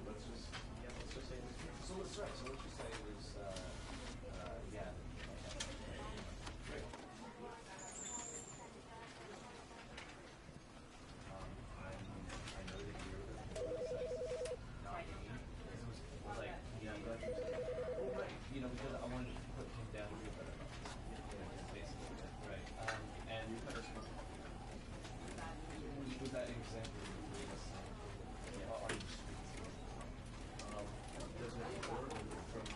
let's just say it was here. So let's just say it was, yeah. Great. I know that you're the sexist, not me. It was like, I'm glad you said that. Well, right. Because I wanted to put him down to a better level. Basically, right. And you put us was that example you gave us? Are you does it work from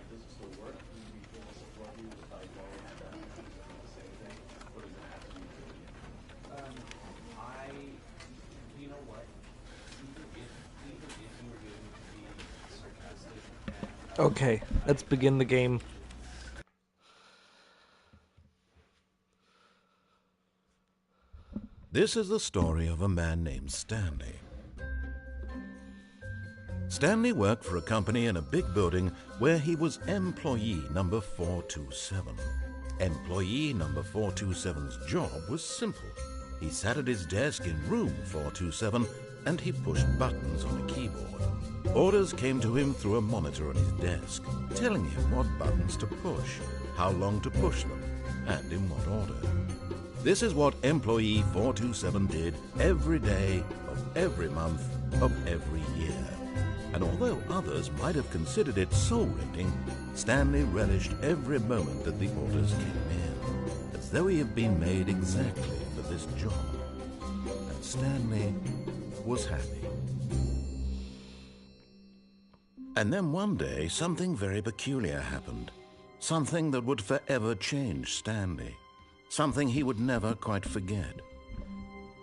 does it still work? Do we feel support you without going and the same thing? Or does it have to be you know what? Even if you were going to be sarcastic. Okay, let's begin the game. This is the story of a man named Stanley. Stanley worked for a company in a big building where he was employee number 427. Employee number 427's job was simple. He sat at his desk in room 427 and he pushed buttons on a keyboard. Orders came to him through a monitor on his desk, telling him what buttons to push, how long to push them, and in what order. This is what employee 427 did every day of every month of every year. And although others might have considered it soul-rending, Stanley relished every moment that the orders came in, as though he had been made exactly for this job. And Stanley was happy. And then one day, something very peculiar happened. Something that would forever change Stanley. Something he would never quite forget.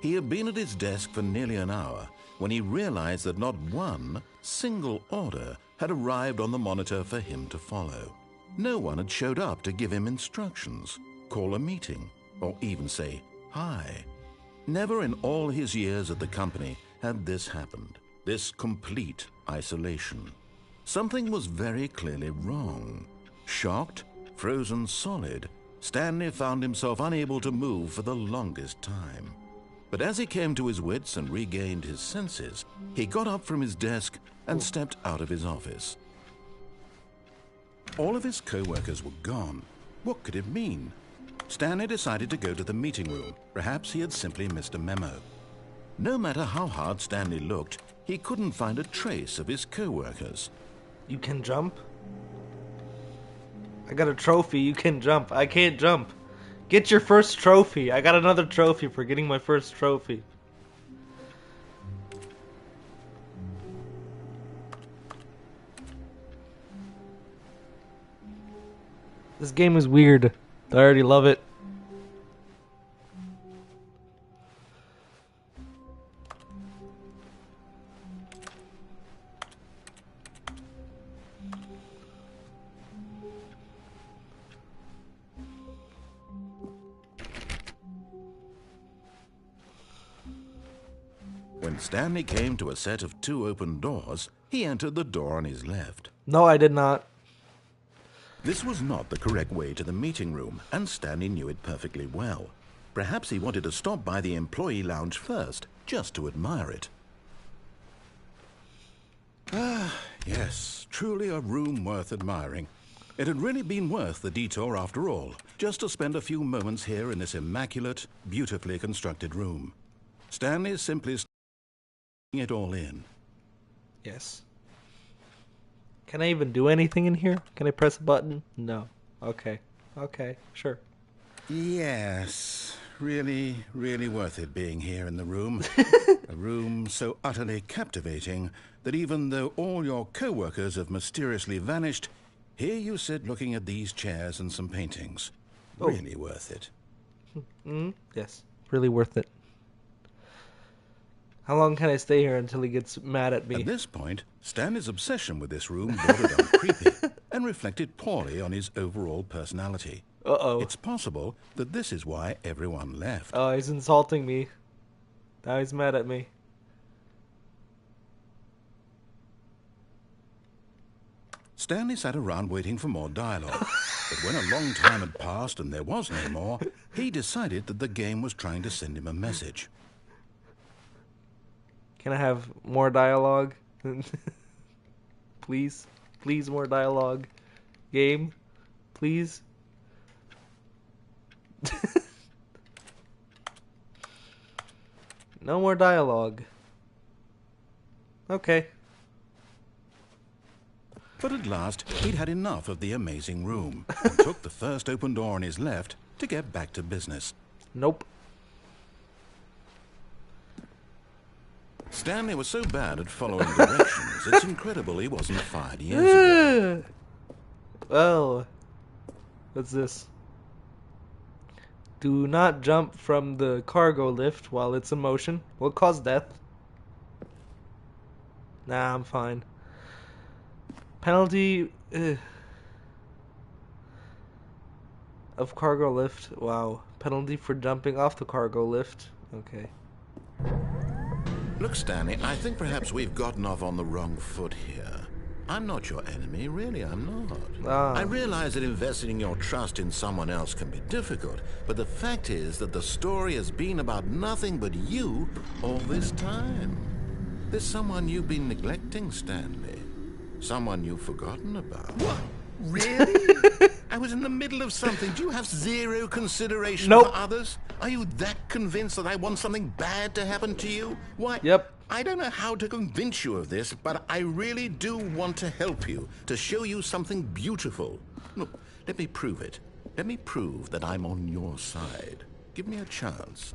He had been at his desk for nearly an hour when he realized that not one single order had arrived on the monitor for him to follow. No one had showed up to give him instructions, call a meeting, or even say hi. Never in all his years at the company had this happened, this complete isolation. Something was very clearly wrong. Shocked, frozen solid, Stanley found himself unable to move for the longest time. But as he came to his wits and regained his senses, he got up from his desk and stepped out of his office. All of his co-workers were gone. What could it mean? Stanley decided to go to the meeting room. Perhaps he had simply missed a memo. No matter how hard Stanley looked, he couldn't find a trace of his co-workers. You can jump? I got a trophy, you can jump. I can't jump. Get your first trophy. I got another trophy for getting my first trophy. This game is weird. I already love it. When Stanley came to a set of 2 open doors, he entered the door on his left. No, I did not. This was not the correct way to the meeting room, and Stanley knew it perfectly well. Perhaps he wanted to stop by the employee lounge first, just to admire it. Ah, yes, truly a room worth admiring. It had really been worth the detour after all, just to spend a few moments here in this immaculate, beautifully constructed room. Stanley simply taking it all in. Yes. Can I even do anything in here? Can I press a button? No. Okay. Okay, sure. Yes, really, really worth it being here in the room. A room so utterly captivating that even though all your co-workers have mysteriously vanished, here you sit looking at these chairs and some paintings. Oh. Really worth it. Yes, really worth it. How long can I stay here until he gets mad at me? At this point, Stanley's obsession with this room bordered on creepy and reflected poorly on his overall personality. Uh-oh. It's possible that this is why everyone left. Oh, he's insulting me. Now he's mad at me. Stanley sat around waiting for more dialogue. But when a long time had passed and there was no more, he decided that the game was trying to send him a message. Can I have more dialogue? Please. Please, more dialogue. Game. Please. No more dialogue. Okay. But at last, he'd had enough of the amazing room and took the first open door on his left to get back to business. Nope. Stanley was so bad at following directions, it's incredible he wasn't fired years ago. Well, what's this? Do not jump from the cargo lift while it's in motion. Will cause death. Nah, I'm fine. Penalty of cargo lift. Wow. Penalty for jumping off the cargo lift. Okay. Look, Stanley, I think perhaps we've gotten off on the wrong foot here. I'm not your enemy, really, I'm not. I realize that investing your trust in someone else can be difficult, but the fact is that the story has been about nothing but you all this time. There's someone you've been neglecting, Stanley. Someone you've forgotten about. What? Really? I was in the middle of something. Do you have zero consideration for others? Are you that convinced that I want something bad to happen to you? Why? Yep. I don't know how to convince you of this, but I really do want to help you, to show you something beautiful. Look, let me prove it. Let me prove that I'm on your side. Give me a chance.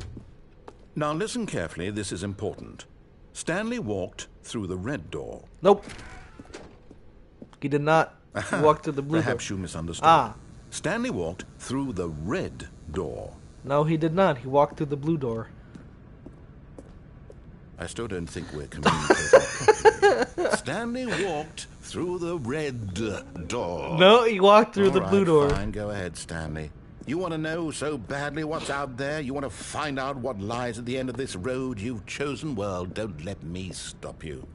Now listen carefully, this is important. Stanley walked through the red door. Nope. He did not walk through the blue door. Perhaps you misunderstood. Stanley walked through the red door. No, he did not. He walked through the blue door. I still don't think we're communicating properly. Stanley walked through the red door. No, he walked through the blue door. Fine, go ahead, Stanley. You want to know so badly what's out there? You want to find out what lies at the end of this road you've chosen? Well, don't let me stop you.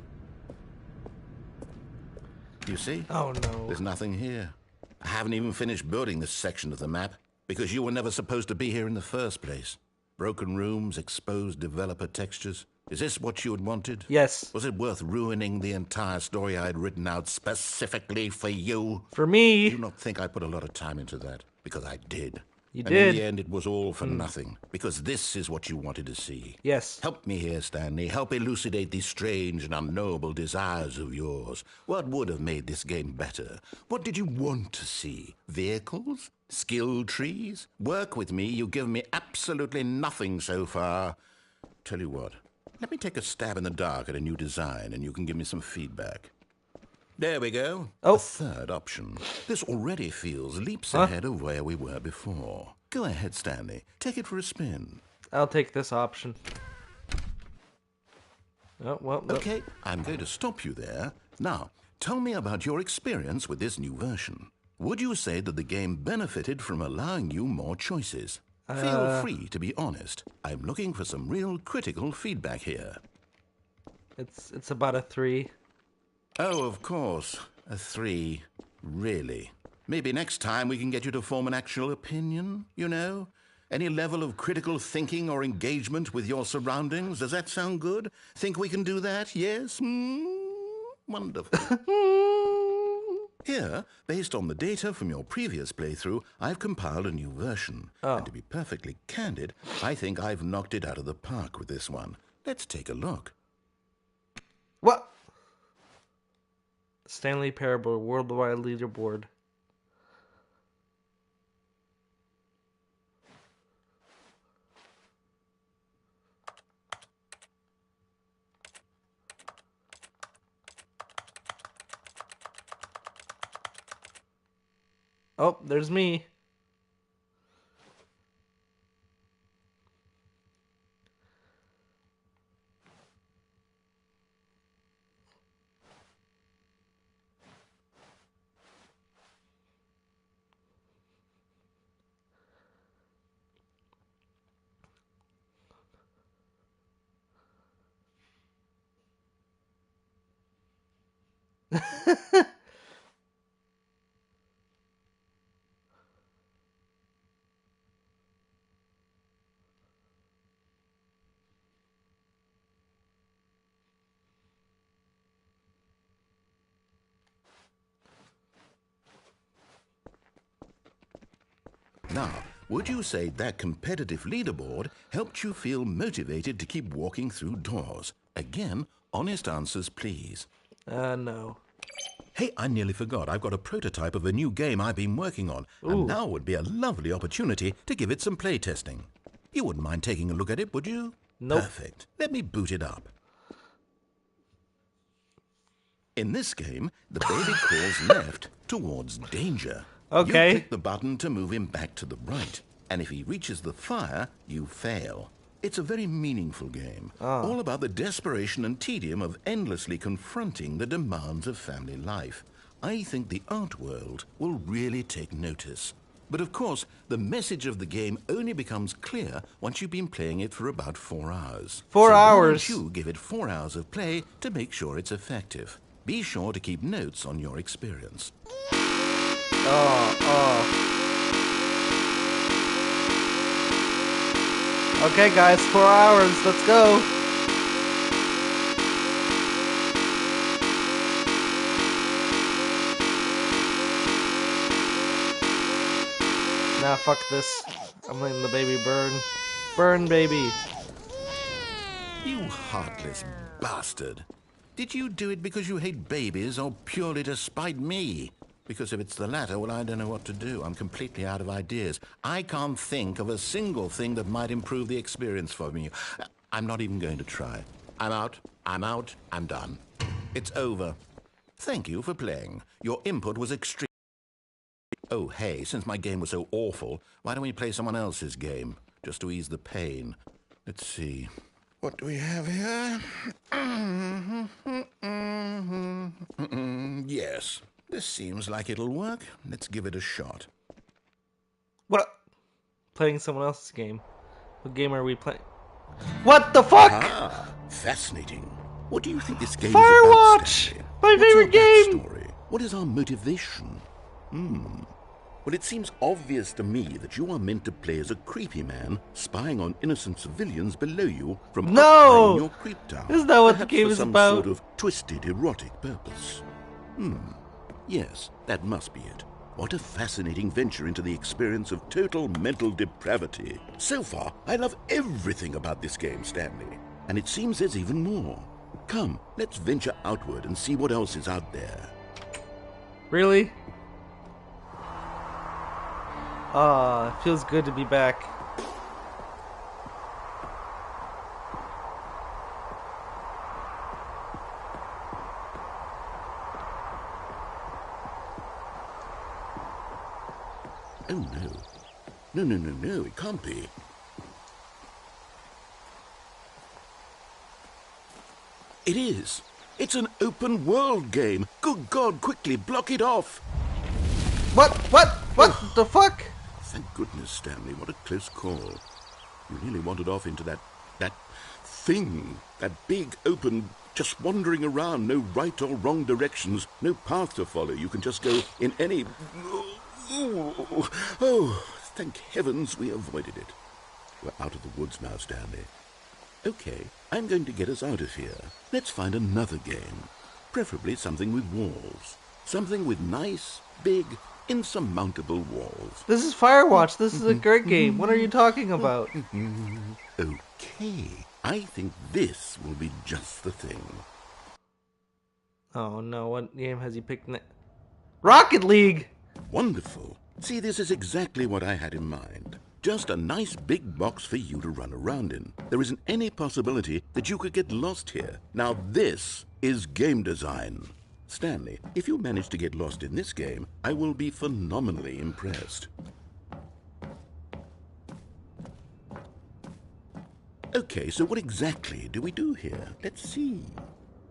You see? Oh, no. There's nothing here. I haven't even finished building this section of the map because you were never supposed to be here in the first place. Broken rooms, exposed developer textures. Is this what you had wanted? Yes. Was it worth ruining the entire story I had written out specifically for you? For me. You do not think I put a lot of time into that? Because I did. You and did. in the end, it was all for nothing. Because this is what you wanted to see. Yes. Help me here, Stanley. Help elucidate these strange and unknowable desires of yours. What would have made this game better? What did you want to see? Vehicles? Skill trees? Work with me. You've given me absolutely nothing so far. Tell you what. Let me take a stab in the dark at a new design, and you can give me some feedback. There we go. Oh. A third option. This already feels leaps ahead of where we were before. Go ahead, Stanley. Take it for a spin. I'll take this option. Oh, well. Okay, I'm going to stop you there. Now, tell me about your experience with this new version. Would you say that the game benefited from allowing you more choices? Feel free to be honest. I'm looking for some real critical feedback here. It's about a 3. Oh, of course. A 3. Really? Maybe next time we can get you to form an actual opinion, you know? Any level of critical thinking or engagement with your surroundings. Does that sound good? Think we can do that? Yes? Wonderful. Here, based on the data from your previous playthrough, I've compiled a new version. And to be perfectly candid, I think I've knocked it out of the park with this one. Let's take a look. What? Stanley Parable Worldwide Leaderboard. Oh, there's me. Now, would you say that competitive leaderboard helped you feel motivated to keep walking through doors? Again, honest answers, please. No. Hey, I nearly forgot. I've got a prototype of a new game I've been working on, and now would be a lovely opportunity to give it some playtesting. You wouldn't mind taking a look at it, would you? Nope. Perfect. Let me boot it up. In this game, the baby crawls left towards danger. Okay. You click the button to move him back to the right, and if he reaches the fire, you fail. It's a very meaningful game, all about the desperation and tedium of endlessly confronting the demands of family life. I think the art world will really take notice. But of course, the message of the game only becomes clear once you've been playing it for about 4 hours. 4 Why hours? don't you give it 4 hours of play to make sure it's effective? Be sure to keep notes on your experience. Okay, guys, 4 hours. Let's go. Nah, fuck this. I'm letting the baby burn. Burn, baby. You heartless bastard. Did you do it because you hate babies or purely to spite me? Because if it's the latter, well, I don't know what to do. I'm completely out of ideas. I can't think of a single thing that might improve the experience for me. I'm not even going to try. I'm out. I'm done. It's over. Thank you for playing. Your input was extreme. Oh, hey, since my game was so awful, why don't we play someone else's game? Just to ease the pain. Let's see. What do we have here? Yes. This seems like it'll work. Let's give it a shot. What? Playing someone else's game. What game are we playing? What the fuck? Ah, fascinating. What do you think this game is Firewatch! about, Stanley? My favorite game! Backstory? What is our motivation? Well, it seems obvious to me that you are meant to play as a creepy man spying on innocent civilians below you from up high in your creep tower. Isn't that what the Perhaps game for is some about? sort of twisted erotic purpose. Yes, that must be it. What a fascinating venture into the experience of total mental depravity. So far, I love everything about this game, Stanley. And it seems there's even more. Come, let's venture outward and see what else is out there. Really? It feels good to be back. Oh, no. No, it can't be. It is. It's an open world game. Good God, quickly block it off. What the fuck? Thank goodness, Stanley. What a close call. You nearly wandered off into that thing. That big, open, just wandering around. No right or wrong directions. No path to follow. You can just go in any... Oh, thank heavens we avoided it. We're out of the woods now, Stanley. Okay, I'm going to get us out of here. Let's find another game. Preferably something with walls. Something with nice, big, insurmountable walls. This is Firewatch. This is a great game. What are you talking about? Okay, I think this will be just the thing. Oh no, what game has he picked next? Rocket League! Wonderful. See, this is exactly what I had in mind. Just a nice big box for you to run around in. There isn't any possibility that you could get lost here. Now this is game design. Stanley, if you manage to get lost in this game, I will be phenomenally impressed. Okay, so what exactly do we do here? Let's see.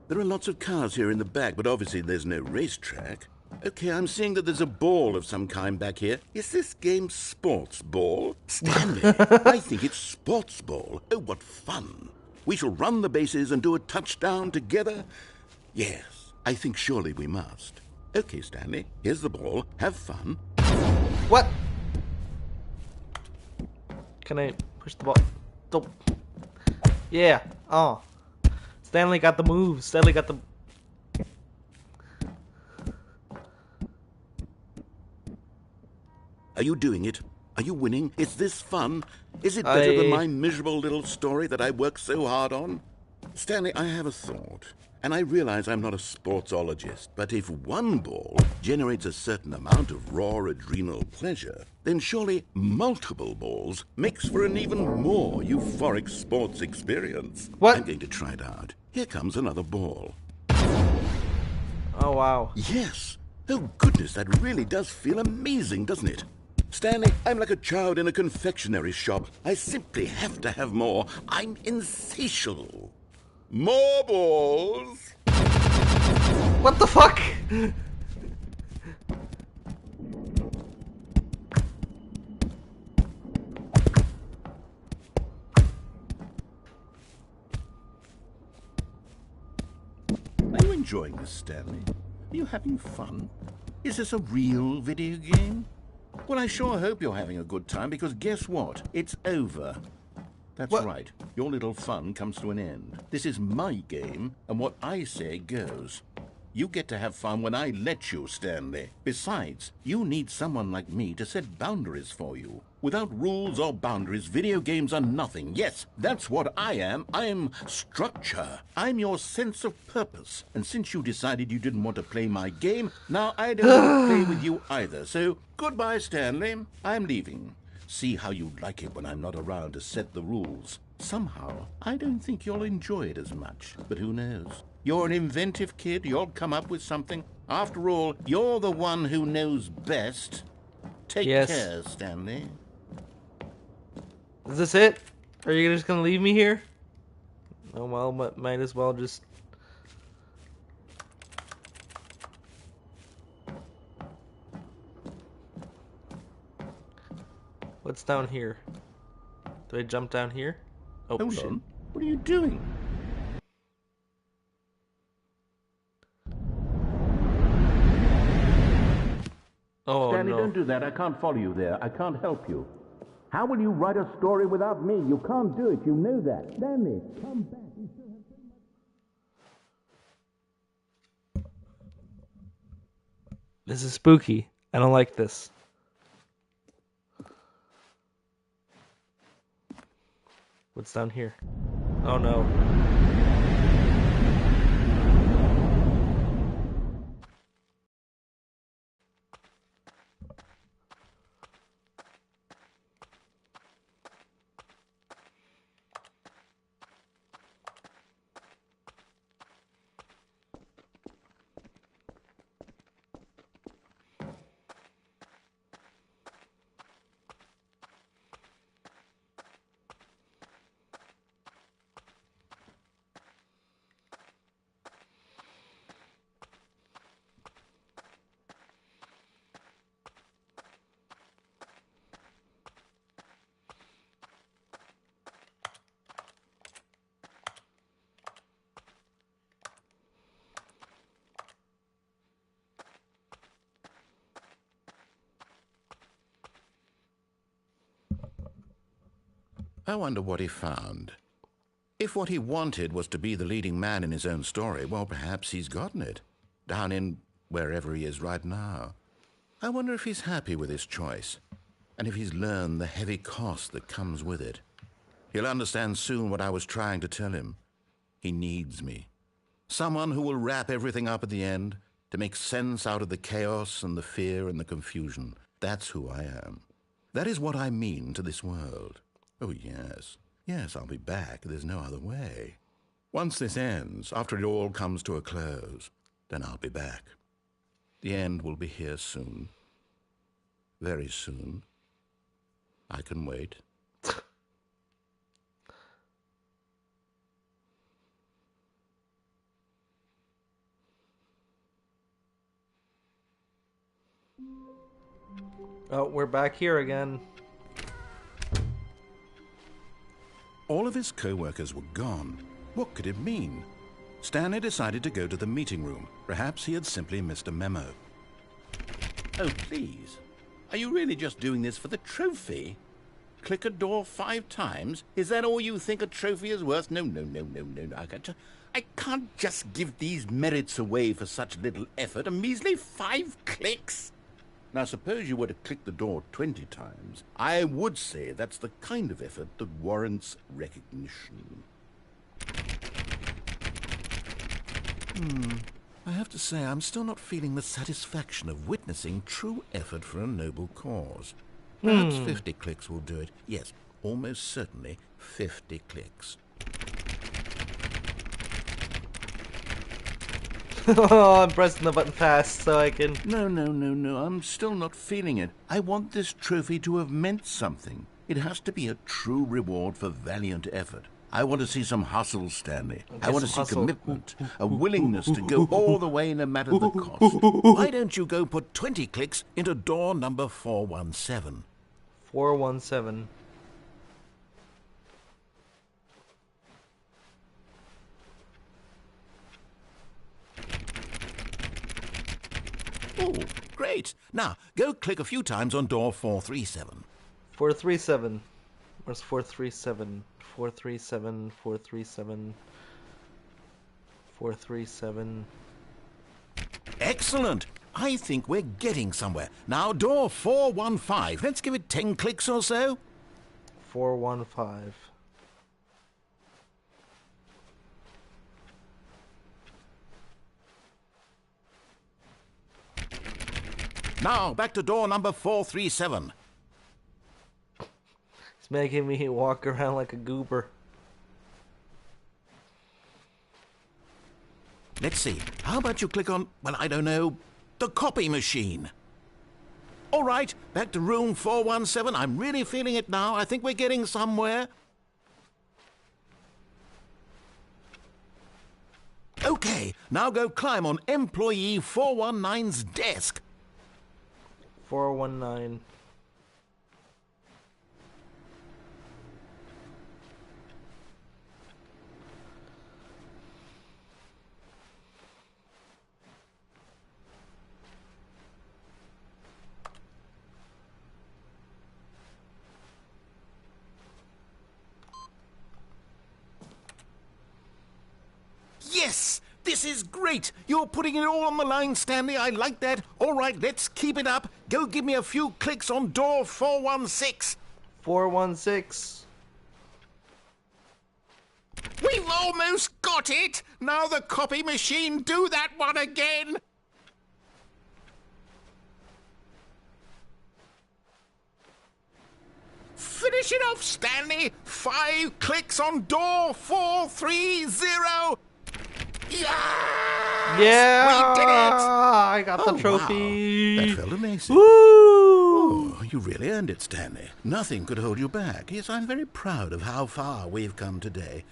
There are lots of cars here in the back, but obviously there's no racetrack. Okay, I'm seeing that there's a ball of some kind back here. Is this game sports ball? Stanley, I think it's sports ball. Oh, what fun. We shall run the bases and do a touchdown together? Yes, I think surely we must. Okay, Stanley, here's the ball. Have fun. What? Can I push the ball? Oh. Yeah. Oh. Stanley got the moves. Stanley got the... Are you doing it? Are you winning? Is this fun? Is it better than my miserable little story that I worked so hard on? Stanley, I have a thought. And I realize I'm not a sportsologist, but if one ball generates a certain amount of raw adrenal pleasure, then surely multiple balls makes for an even more euphoric sports experience. What? I'm going to try it out. Here comes another ball. Oh, wow. Yes. Oh, goodness, that really does feel amazing, doesn't it? Stanley, I'm like a child in a confectionery shop. I simply have to have more. I'm insatiable. More balls! What the fuck? Are you enjoying this, Stanley? Are you having fun? Is this a real video game? Well, I sure hope you're having a good time, because guess what? It's over. That's What? right. Your little fun comes to an end. This is my game, and what I say goes. You get to have fun when I let you, Stanley. Besides, you need someone like me to set boundaries for you. Without rules or boundaries, video games are nothing. Yes, that's what I am. I'm structure. I'm your sense of purpose. And since you decided you didn't want to play my game, now I don't want to play with you either. So, goodbye, Stanley. I'm leaving. See how you'd like it when I'm not around to set the rules. Somehow, I don't think you'll enjoy it as much. But who knows? You're an inventive kid. You'll come up with something. After all, you're the one who knows best. Take care, Stanley. Is this it? Are you just gonna leave me here? Oh, well, might as well just... What's down here? Do I jump down here? Oh, Hold shit. on. What are you doing? Oh, Stanley, no. don't do that. I can't follow you there. I can't help you. How will you write a story without me? You can't do it. You know that. Stanley, come back. This is spooky. I don't like this. What's down here? Oh, no. I wonder what he found. If what he wanted was to be the leading man in his own story, well, perhaps he's gotten it. Down in wherever he is right now. I wonder if he's happy with his choice, and if he's learned the heavy cost that comes with it. He'll understand soon what I was trying to tell him. He needs me. Someone who will wrap everything up at the end, to make sense out of the chaos and the fear and the confusion. That's who I am. That is what I mean to this world. Oh, yes. Yes, I'll be back. There's no other way. Once this ends, after it all comes to a close, then I'll be back. The end will be here soon. Very soon. I can wait. Oh, we're back here again. All of his co-workers were gone. What could it mean? Stanley decided to go to the meeting room. Perhaps he had simply missed a memo. Oh, please. Are you really just doing this for the trophy? Click a door 5 times? Is that all you think a trophy is worth? No. I can't just give these merits away for such little effort. A measly 5 clicks. Now, suppose you were to click the door 20 times. I would say that's the kind of effort that warrants recognition. I have to say, I'm still not feeling the satisfaction of witnessing true effort for a noble cause. Perhaps 50 clicks will do it. Yes, almost certainly 50 clicks. Oh, I'm pressing the button fast so I can... No, I'm still not feeling it. I want this trophy to have meant something. It has to be a true reward for valiant effort. I want to see some hustle, Stanley. I want to see commitment, a willingness to go all the way no matter the cost. Why don't you go put 20 clicks into door number 417? 417. Oh, great. Now, go click a few times on door 437. 437. Where's 437? 437, 437, 437. Excellent. I think we're getting somewhere. Now, door 415. Let's give it 10 clicks or so. 415. Now, back to door number 437. It's making me walk around like a goober. Let's see. How about you click on, well, I don't know, the copy machine? All right, back to room 417. I'm really feeling it now. I think we're getting somewhere. Okay, now go climb on employee 419's desk. 419. Yes! This is great! You're putting it all on the line, Stanley. I like that. All right, let's keep it up. Go give me a few clicks on door 416. 416. We've almost got it! Now the copy machine, do that one again! Finish it off, Stanley! 5 clicks on door 430! Yes! Yeah! We did it! I got the Oh, trophy! wow. That felt amazing. Woo! Oh, you really earned it, Stanley. Nothing could hold you back. Yes, I'm very proud of how far we've come today.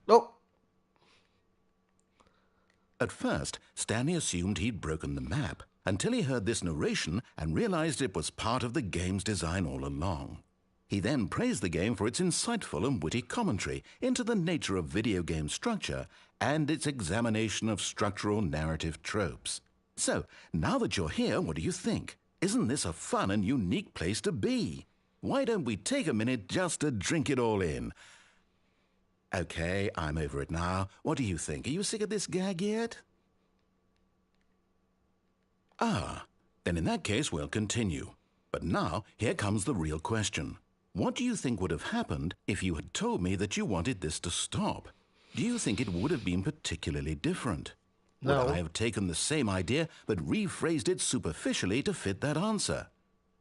Oh! At first, Stanley assumed he'd broken the map until he heard this narration and realized it was part of the game's design all along. He then praised the game for its insightful and witty commentary into the nature of video game structure and its examination of structural narrative tropes. So, now that you're here, what do you think? Isn't this a fun and unique place to be? Why don't we take a minute just to drink it all in? Okay, I'm over it now. What do you think? Are you sick of this gag yet? Ah, then in that case we'll continue. But now, here comes the real question. What do you think would have happened if you had told me that you wanted this to stop? Do you think it would have been particularly different? No. Would I have taken the same idea but rephrased it superficially to fit that answer?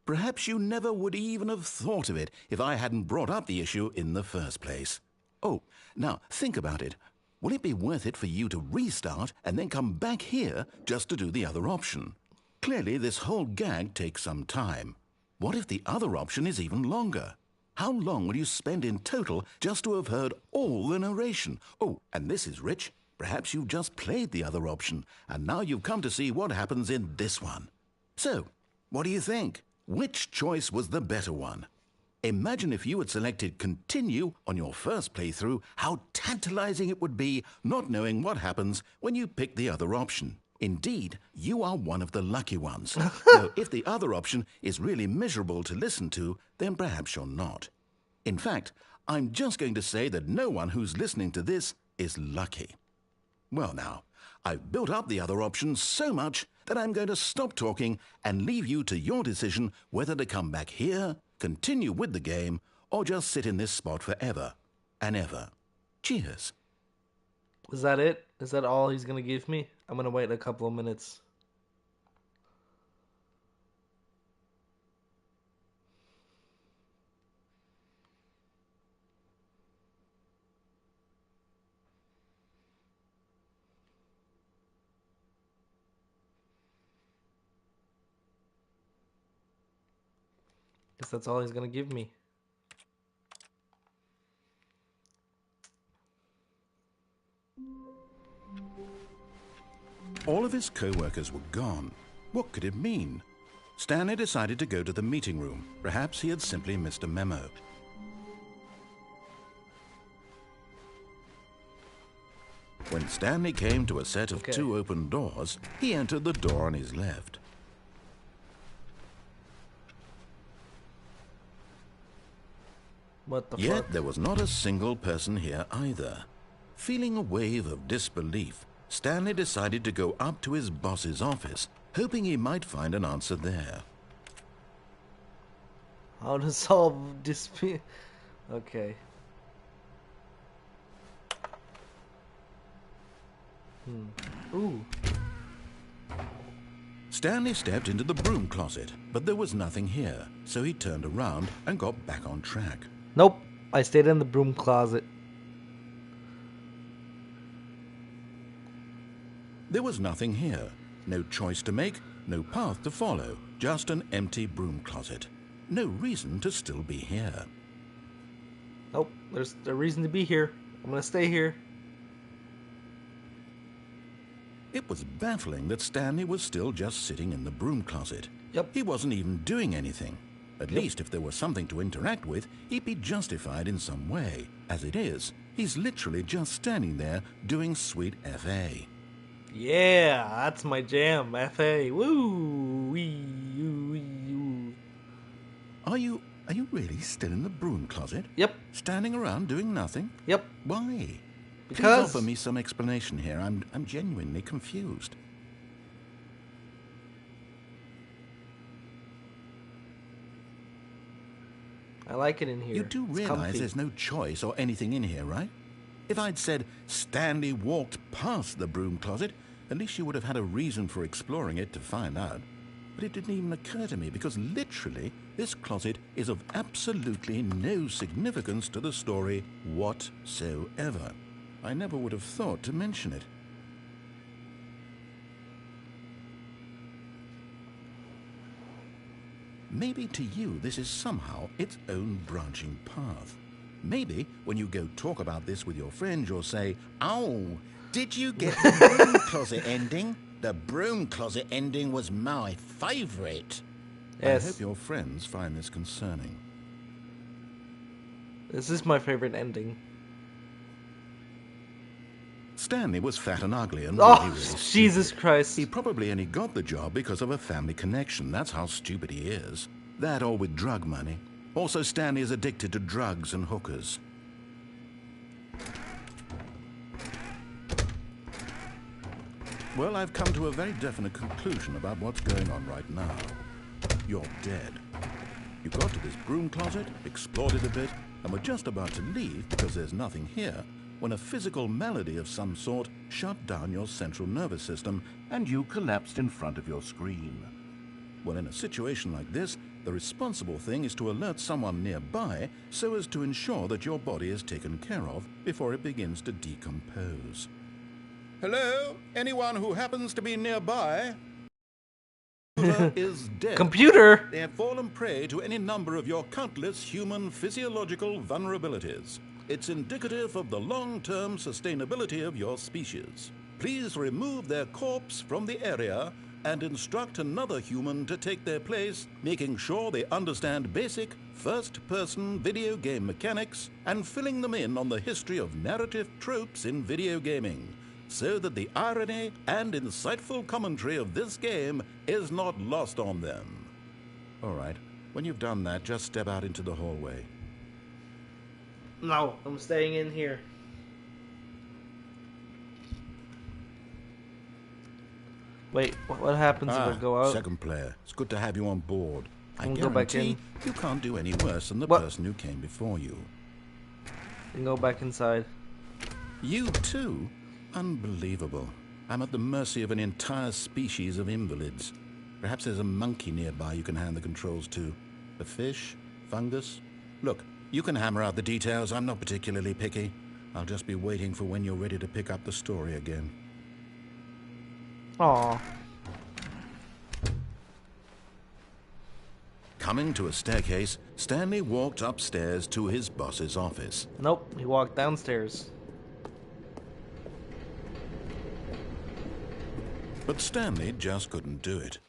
Perhaps you never would even have thought of it if I hadn't brought up the issue in the first place. Oh, now think about it. Will it be worth it for you to restart and then come back here just to do the other option? Clearly, this whole gag takes some time. What if the other option is even longer? How long will you spend in total just to have heard all the narration? Oh, and this is rich. Perhaps you've just played the other option, and now you've come to see what happens in this one. So, what do you think? Which choice was the better one? Imagine if you had selected Continue on your first playthrough, how tantalizing it would be not knowing what happens when you pick the other option. Indeed, you are one of the lucky ones. Though if the other option is really miserable to listen to, then perhaps you're not. In fact, I'm just going to say that no one who's listening to this is lucky. Well now, I've built up the other options so much that I'm going to stop talking and leave you to your decision whether to come back here, continue with the game, or just sit in this spot forever and ever. Cheers. Is that it? Is that all he's going to give me? I'm going to wait a couple of minutes. Guess that's all he's going to give me. All of his co-workers were gone. What could it mean? Stanley decided to go to the meeting room. Perhaps he had simply missed a memo. When Stanley came to a set of 2 open doors, he entered the door on his left. What the Yet fuck? there was not a single person here either. Feeling a wave of disbelief, Stanley decided to go up to his boss's office, hoping he might find an answer there. How to solve dispute? Okay. Ooh. Stanley stepped into the broom closet, but there was nothing here, so he turned around and got back on track. Nope. I stayed in the broom closet. There was nothing here. No choice to make, no path to follow, just an empty broom closet. No reason to still be here. Nope. There's a reason to be here. I'm gonna stay here. It was baffling that Stanley was still just sitting in the broom closet. Yep. He wasn't even doing anything. At least if there was something to interact with, he'd be justified in some way. As it is, he's literally just standing there doing sweet FA. Yeah, that's my jam. FA. Woo! Wee, woo, wee, woo. Are you really still in the broom closet? Yep. Standing around doing nothing? Yep. Why? Because. Please offer me some explanation here. I'm genuinely confused. I like it in here. You do It's realize comfy. there's no choice or anything in here, right? If I'd said Stanley walked past the broom closet, at least you would have had a reason for exploring it to find out. But it didn't even occur to me because literally this closet is of absolutely no significance to the story whatsoever. I never would have thought to mention it. Maybe to you this is somehow its own branching path. Maybe when you go talk about this with your friends, you'll say, "Oh, did you get the broom closet ending? The broom closet ending was my favorite." Yes. I hope your friends find this concerning. This is my favorite ending. Stanley was fat and ugly and Oh, really stupid. Jesus Christ. He probably only got the job because of a family connection. That's how stupid he is. That or with drug money. Also, Stanley is addicted to drugs and hookers. Well, I've come to a very definite conclusion about what's going on right now. You're dead. You got to this broom closet, explored it a bit, and were just about to leave because there's nothing here, when a physical malady of some sort shut down your central nervous system and you collapsed in front of your screen. Well, in a situation like this, the responsible thing is to alert someone nearby so as to ensure that your body is taken care of before it begins to decompose. Hello? Anyone who happens to be nearby? Is dead. Computer! They have fallen prey to any number of your countless human physiological vulnerabilities. It's indicative of the long-term sustainability of your species. Please remove their corpse from the area and instruct another human to take their place, making sure they understand basic first-person video game mechanics and filling them in on the history of narrative tropes in video gaming. so that the irony and insightful commentary of this game is not lost on them. All right, when you've done that, just step out into the hallway. No, I'm staying in here. Wait, what happens if I go out? Second player. It's good to have you on board. I I'll go back guarantee in. you can't do any worse than the What? person who came before you. And go back inside. You too? Unbelievable. I'm at the mercy of an entire species of invalids. Perhaps there's a monkey nearby you can hand the controls to. A fish? Fungus? Look, you can hammer out the details. I'm not particularly picky. I'll just be waiting for when you're ready to pick up the story again. Aw. Coming to a staircase, Stanley walked upstairs to his boss's office. Nope, he walked downstairs. But Stanley just couldn't do it.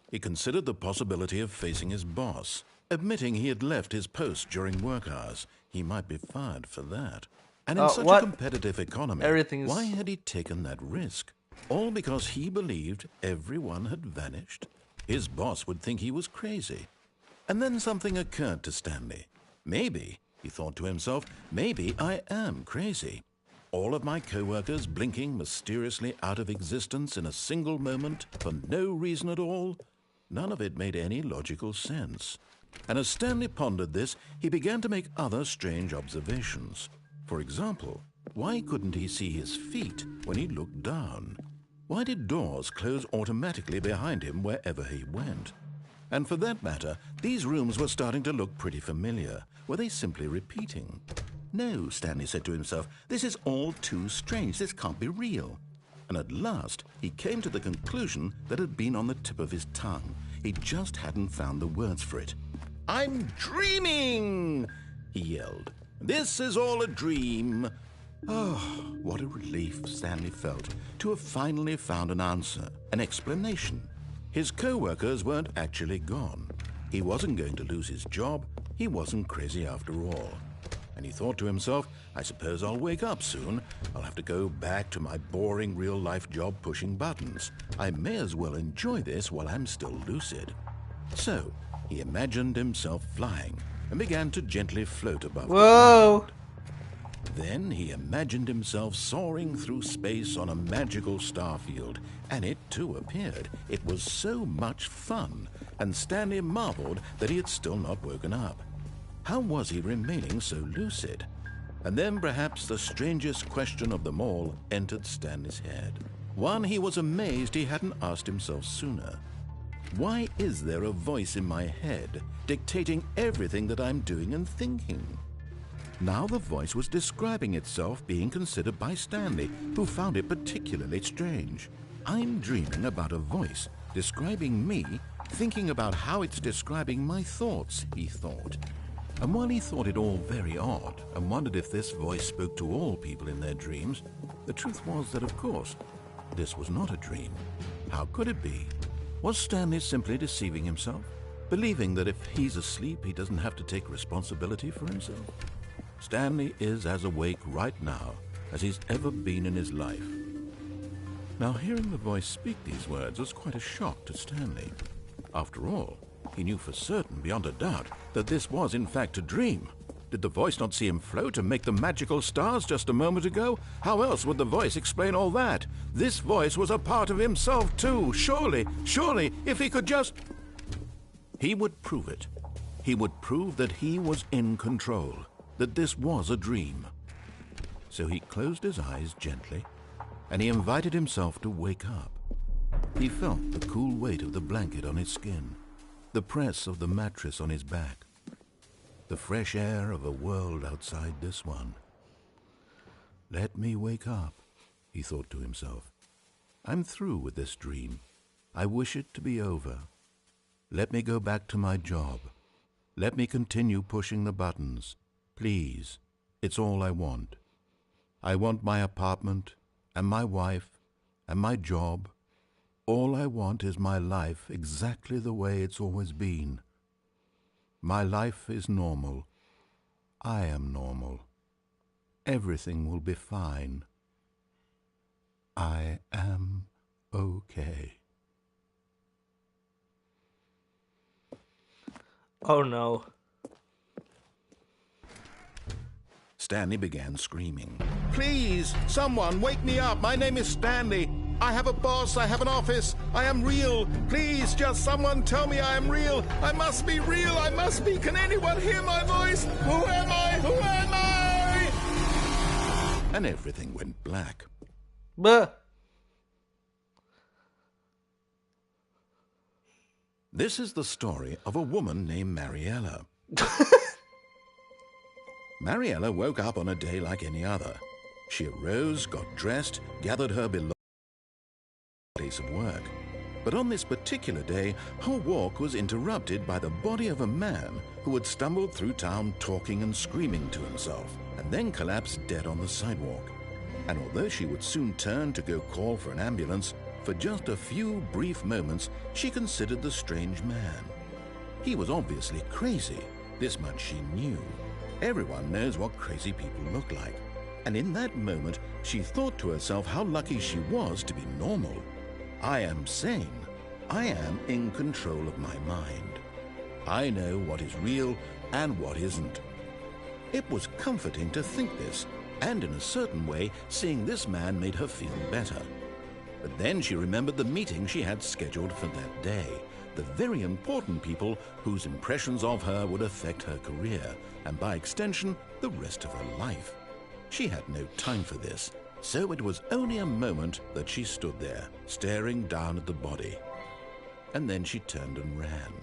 He considered the possibility of facing his boss, admitting he had left his post during work hours. He might be fired for that. And in such what? a competitive economy, Everything is- why had he taken that risk? All because he believed everyone had vanished? His boss would think he was crazy. And then something occurred to Stanley. Maybe, he thought to himself, maybe I am crazy. All of my co-workers blinking mysteriously out of existence in a single moment for no reason at all. None of it made any logical sense. And as Stanley pondered this, he began to make other strange observations. For example, why couldn't he see his feet when he looked down? Why did doors close automatically behind him wherever he went? And for that matter, these rooms were starting to look pretty familiar. Were they simply repeating? No, Stanley said to himself, this is all too strange. This can't be real. And at last, he came to the conclusion that had been on the tip of his tongue. He just hadn't found the words for it. I'm dreaming, he yelled. This is all a dream. Oh, what a relief Stanley felt to have finally found an answer, an explanation. His co-workers weren't actually gone. He wasn't going to lose his job. He wasn't crazy after all. And he thought to himself, I suppose I'll wake up soon. I'll have to go back to my boring real-life job pushing buttons. I may as well enjoy this while I'm still lucid. So, he imagined himself flying and began to gently float above the Whoa! ground. Then he imagined himself soaring through space on a magical starfield, and it too appeared. It was so much fun, and Stanley marveled that he had still not woken up. How was he remaining so lucid? And then perhaps the strangest question of them all entered Stanley's head. One he was amazed he hadn't asked himself sooner. Why is there a voice in my head dictating everything that I'm doing and thinking? Now the voice was describing itself being considered by Stanley, who found it particularly strange. I'm dreaming about a voice describing me, thinking about how it's describing my thoughts, he thought. And while he thought it all very odd and wondered if this voice spoke to all people in their dreams, the truth was that, of course, this was not a dream. How could it be? Was Stanley simply deceiving himself, believing that if he's asleep, he doesn't have to take responsibility for himself? Stanley is as awake right now as he's ever been in his life. Now, hearing the voice speak these words was quite a shock to Stanley. After all, he knew for certain, beyond a doubt, that this was in fact a dream. Did the voice not see him float and make the magical stars just a moment ago? How else would the voice explain all that? This voice was a part of himself too. Surely, if he could just... He would prove it. He would prove that he was in control, that this was a dream. So he closed his eyes gently, and he invited himself to wake up. He felt the cool weight of the blanket on his skin, the press of the mattress on his back, the fresh air of a world outside this one. Let me wake up, he thought to himself. I'm through with this dream. I wish it to be over. Let me go back to my job. Let me continue pushing the buttons. Please, it's all I want. I want my apartment and my wife and my job. All I want is my life exactly the way it's always been. My life is normal. I am normal. Everything will be fine. I am okay. Oh no. Stanley began screaming. Please, someone, wake me up. My name is Stanley. I have a boss. I have an office. I am real. Please, just someone tell me I am real. I must be real. I must be. Can anyone hear my voice? Who am I? Who am I? And everything went black. Buh. This is the story of a woman named Mariella. Mariella woke up on a day like any other. She arose, got dressed, gathered her belongings to the place of work. But on this particular day, her walk was interrupted by the body of a man who had stumbled through town talking and screaming to himself, and then collapsed dead on the sidewalk. And although she would soon turn to go call for an ambulance, for just a few brief moments she considered the strange man. He was obviously crazy, this much she knew. Everyone knows what crazy people look like. And in that moment, she thought to herself how lucky she was to be normal. I am sane. I am in control of my mind. I know what is real and what isn't. It was comforting to think this, and in a certain way, seeing this man made her feel better. But then she remembered the meeting she had scheduled for that day, the very important people whose impressions of her would affect her career, and by extension, the rest of her life. She had no time for this, so it was only a moment that she stood there, staring down at the body. And then she turned and ran.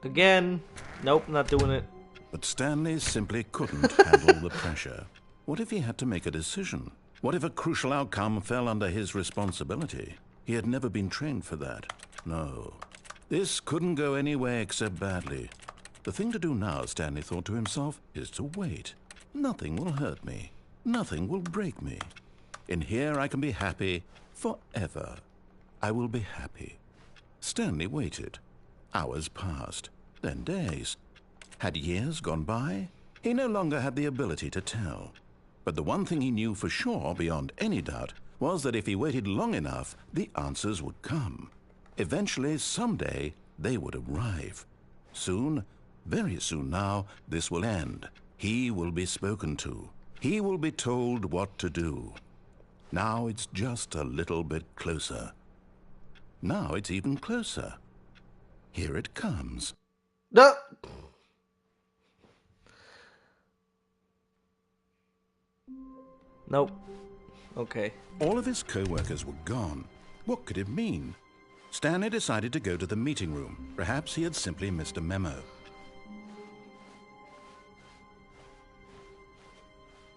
Again. Nope, not doing it. But Stanley simply couldn't handle the pressure. What if he had to make a decision? What if a crucial outcome fell under his responsibility? He had never been trained for that. No. This couldn't go any way except badly. The thing to do now, Stanley thought to himself, is to wait. Nothing will hurt me. Nothing will break me. In here I can be happy forever. I will be happy. Stanley waited. Hours passed, then days. Had years gone by? He no longer had the ability to tell. But the one thing he knew for sure, beyond any doubt, was that if he waited long enough, the answers would come. Eventually, someday, they would arrive. Soon, very soon now, this will end. He will be spoken to. He will be told what to do. Now it's just a little bit closer. Now it's even closer. Here it comes. No. Nope. Okay. All of his co-workers were gone. What could it mean? Stanley decided to go to the meeting room. Perhaps he had simply missed a memo.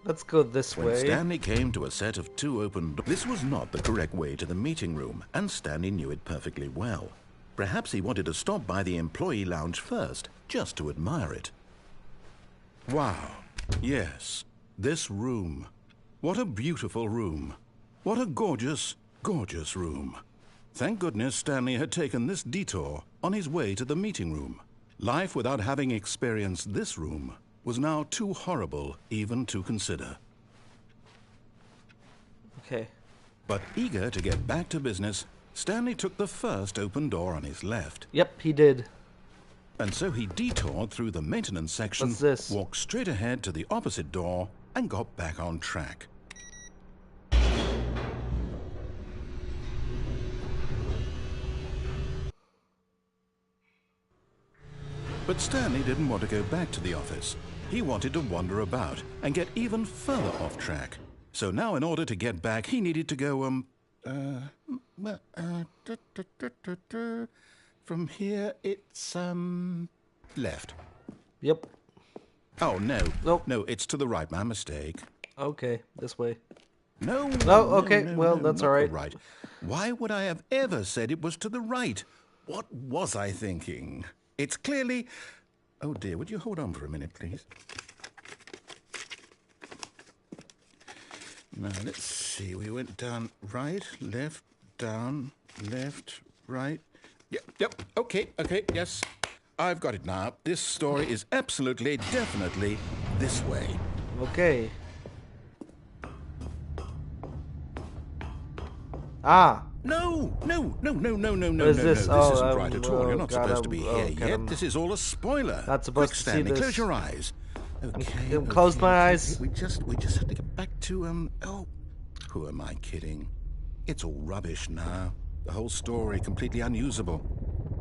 Let's go this When way. Stanley came to a set of two open doors, this was not the correct way to the meeting room, and Stanley knew it perfectly well. Perhaps he wanted to stop by the employee lounge first, just to admire it. Wow. Yes, this room. What a beautiful room. What a gorgeous, gorgeous room. Thank goodness Stanley had taken this detour on his way to the meeting room. Life without having experienced this room was now too horrible even to consider. Okay. But eager to get back to business, Stanley took the first open door on his left. Yep, he did. And so he detoured through the maintenance section, What's this? walked straight ahead to the opposite door, and got back on track. But Stanley didn't want to go back to the office. He wanted to wander about and get even further off track. So now in order to get back, he needed to go, from here it's, left. Yep. Oh, no. Nope. No, it's to the right. My mistake. Okay, this way. No. Oh, okay. Well, that's not all the right. right. Why would I have ever said it was to the right? What was I thinking? It's clearly... Oh, dear. Would you hold on for a minute, please? Now, let's see. We went down right, left, down, left, right. Yep. Okay. Yes. I've got it now. This story is absolutely, definitely this way. Okay. Ah. No. What is this? This Oh, isn't right at all. You're not God, supposed to be here God, yet. This is all a spoiler. Not supposed Quick, to see Stanley, this. close your eyes. Okay. I'm closed my eyes. We just have to get back to Oh, who am I kidding? It's all rubbish now. The whole story completely unusable.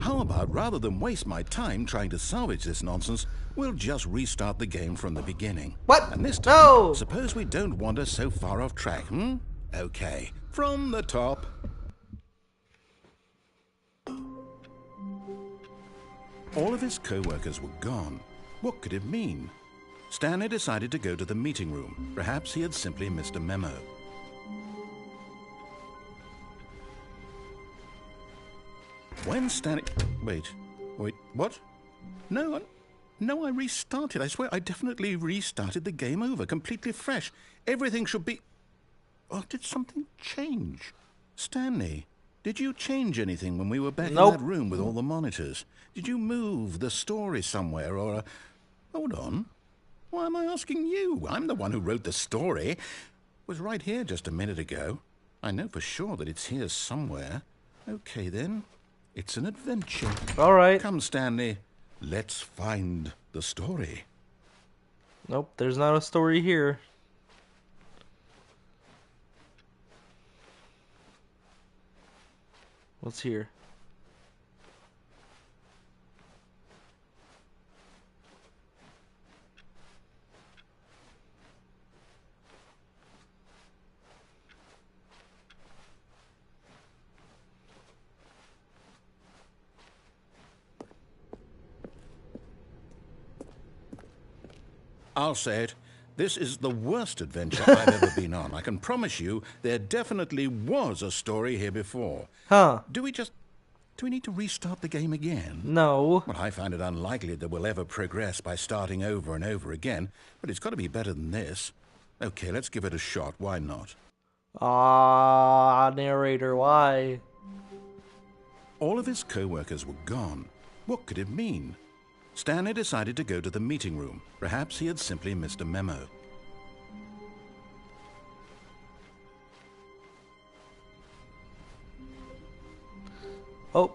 How about, rather than waste my time trying to salvage this nonsense, we'll just restart the game from the beginning. What? And this time, No! suppose we don't wander so far off track, Okay, from the top. All of his co-workers were gone. What could it mean? Stanley decided to go to the meeting room. Perhaps he had simply missed a memo. When Stanley... Wait, what? No, I restarted. I swear I definitely restarted the game over, completely fresh. Everything should be... Oh, did something change? Stanley, did you change anything when we were back in that room with all the monitors? Did you move the story somewhere or... Hold on. Why am I asking you? I'm the one who wrote the story. It was right here just a minute ago. I know for sure that it's here somewhere. Okay, then. It's an adventure. All right. Come, Stanley. Let's find the story. Nope, there's not a story here. What's here? I'll say it. This is the worst adventure I've ever been on. I can promise you there definitely was a story here before. Huh. Do we need to restart the game again? No. Well, I find it unlikely that we'll ever progress by starting over and over again, but it's got to be better than this. Okay, let's give it a shot. Why not? Narrator, why? All of his co-workers were gone. What could it mean? Stanley decided to go to the meeting room. Perhaps he had simply missed a memo. Oh.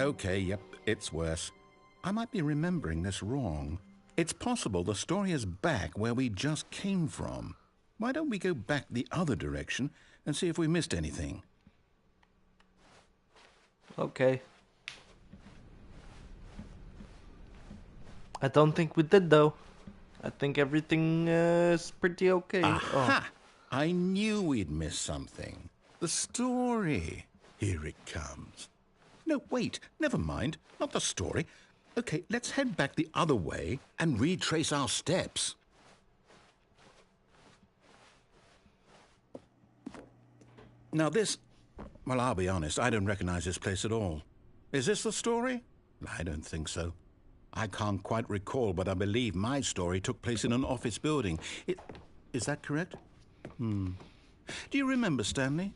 Okay, yep, it's worse. I might be remembering this wrong. It's possible the story is back where we just came from. Why don't we go back the other direction and see if we missed anything? Okay. I don't think we did, though. I think everything is pretty okay. Aha! Oh. I knew we'd miss something. The story. Here it comes. No, wait. Never mind. Not the story. Okay, let's head back the other way and retrace our steps. Now this... Well, I'll be honest. I don't recognize this place at all. Is this the story? I don't think so. I can't quite recall, but I believe my story took place in an office building. Is that correct? Do you remember, Stanley?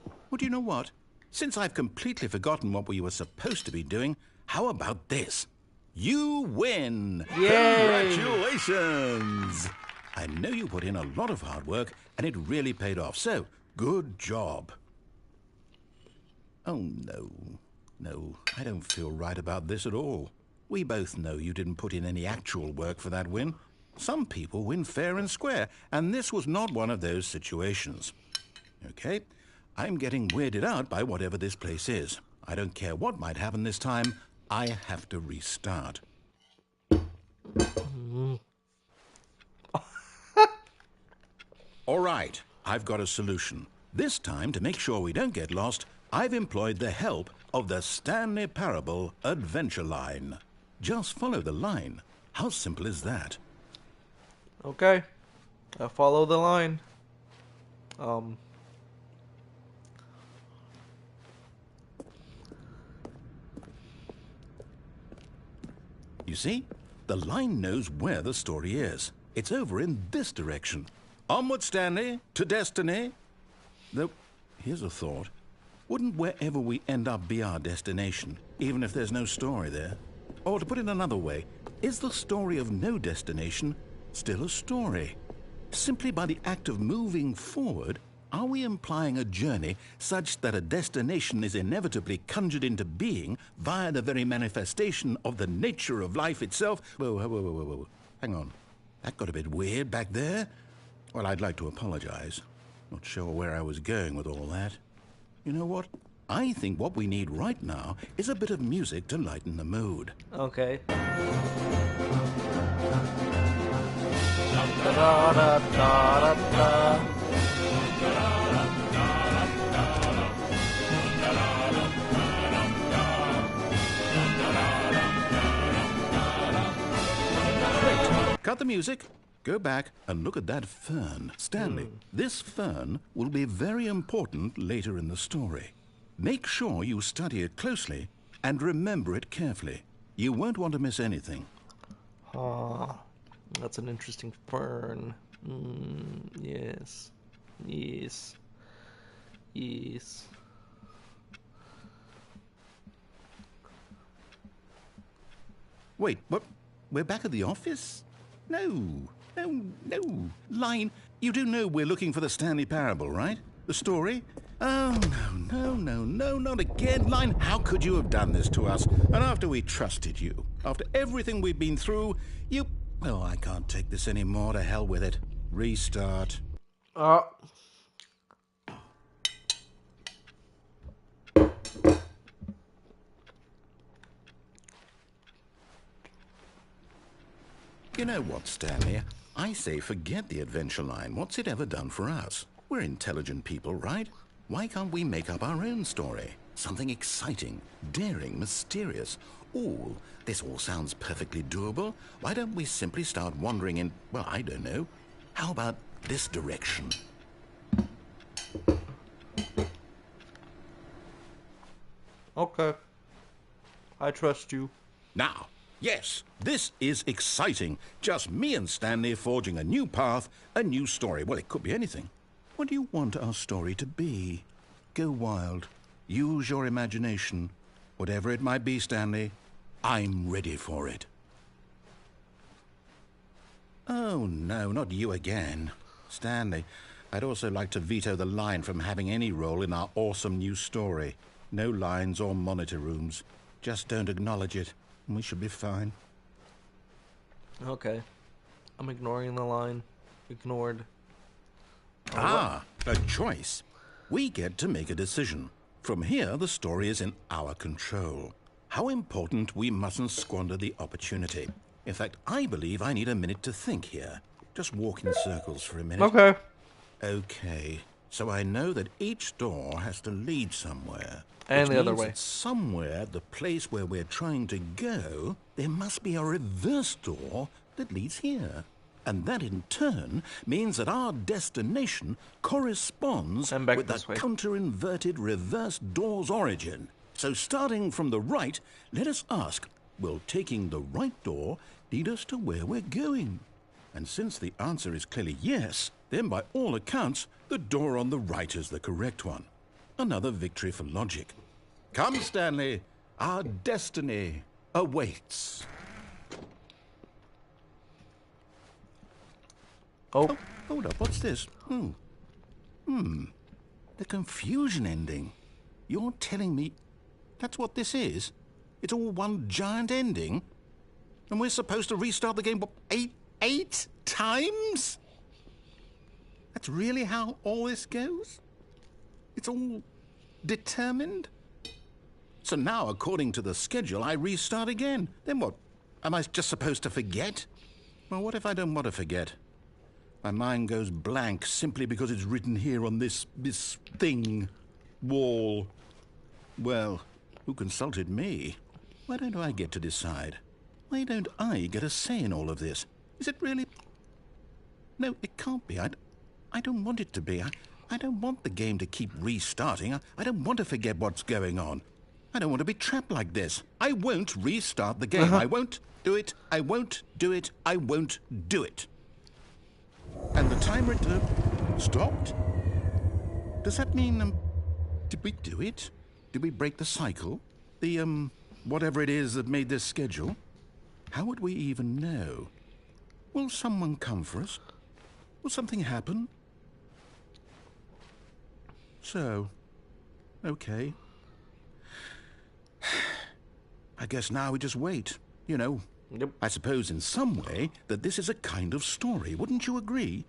Well, do you know what? Since I've completely forgotten what we were supposed to be doing, how about this? You win! Yay! Congratulations! I know you put in a lot of hard work, and it really paid off, so good job. Oh, no. No, I don't feel right about this at all. We both know you didn't put in any actual work for that win. Some people win fair and square, and this was not one of those situations. Okay, I'm getting weirded out by whatever this place is. I don't care what might happen this time. I have to restart. All right, I've got a solution. This time, to make sure we don't get lost, I've employed the help of the Stanley Parable Adventure Line. Just follow the line. How simple is that? Okay. I'll follow the line. You see? The line knows where the story is. It's over in this direction. Onward, Stanley, to destiny. Though, here's a thought. Wouldn't wherever we end up be our destination, even if there's no story there? Or to put it another way, is the story of no destination still a story? Simply by the act of moving forward, are we implying a journey such that a destination is inevitably conjured into being via the very manifestation of the nature of life itself? Whoa. Hang on. That got a bit weird back there. Well, I'd like to apologize. Not sure where I was going with all that. You know what? I think what we need right now is a bit of music to lighten the mood. Okay. Cut the music. Go back and look at that fern. Stanley, this fern will be very important later in the story. Make sure you study it closely and remember it carefully. You won't want to miss anything. Ah, that's an interesting fern. Yes. Wait, what? We're back at the office? No. Line, you do know we're looking for the Stanley Parable, right? The story? Oh, no, not again. Line, how could you have done this to us? And after we trusted you, after everything we've been through, you... Well, I can't take this anymore. To hell with it. Restart. You know what, Stanley? I say forget the adventure line. What's it ever done for us? We're intelligent people, right? Why can't we make up our own story? Something exciting, daring, mysterious. Ooh, this all sounds perfectly doable. Why don't we simply start wandering in, well, I don't know. How about this direction? Okay. I trust you. Now, yes, this is exciting. Just me and Stanley forging a new path, a new story. Well, it could be anything. What do you want our story to be? Go wild. Use your imagination. Whatever it might be, Stanley, I'm ready for it. Oh, no, not you again. Stanley, I'd also like to veto the line from having any role in our awesome new story. No lines or monitor rooms. Just don't acknowledge it, and we should be fine. Okay. I'm ignoring the line. Ignored. A choice. We get to make a decision. From here, the story is in our control. How important we mustn't squander the opportunity. In fact, I believe I need a minute to think here. Just walk in circles for a minute. Okay. So I know that each door has to lead somewhere. And the other means way. that somewhere, the place where we're trying to go, there must be a reverse door that leads here. And that in turn means that our destination corresponds with the counter-inverted reverse door's origin. So starting from the right, let us ask, will taking the right door lead us to where we're going? And since the answer is clearly yes, then by all accounts, the door on the right is the correct one. Another victory for logic. Come, Stanley, our destiny awaits. Oh, hold up, what's this? The confusion ending. You're telling me that's what this is? It's all one giant ending? And we're supposed to restart the game, what, eight times? That's really how all this goes? It's all determined? So now, according to the schedule, I restart again. Then what? Am I just supposed to forget? Well, what if I don't want to forget? My mind goes blank simply because it's written here on this thing, wall. Well, who consulted me? Why don't I get to decide? Why don't I get a say in all of this? Is it really? No, it can't be. I don't want it to be. I don't want the game to keep restarting. I don't want to forget what's going on. I don't want to be trapped like this. I won't restart the game. I won't do it. I won't do it. I won't do it. And the timer stopped? Does that mean, did we do it? Did we break the cycle? The whatever it is that made this schedule? How would we even know? Will someone come for us? Will something happen? So, okay. I guess now we just wait, you know. Yep. I suppose in some way that this is a kind of story, wouldn't you agree?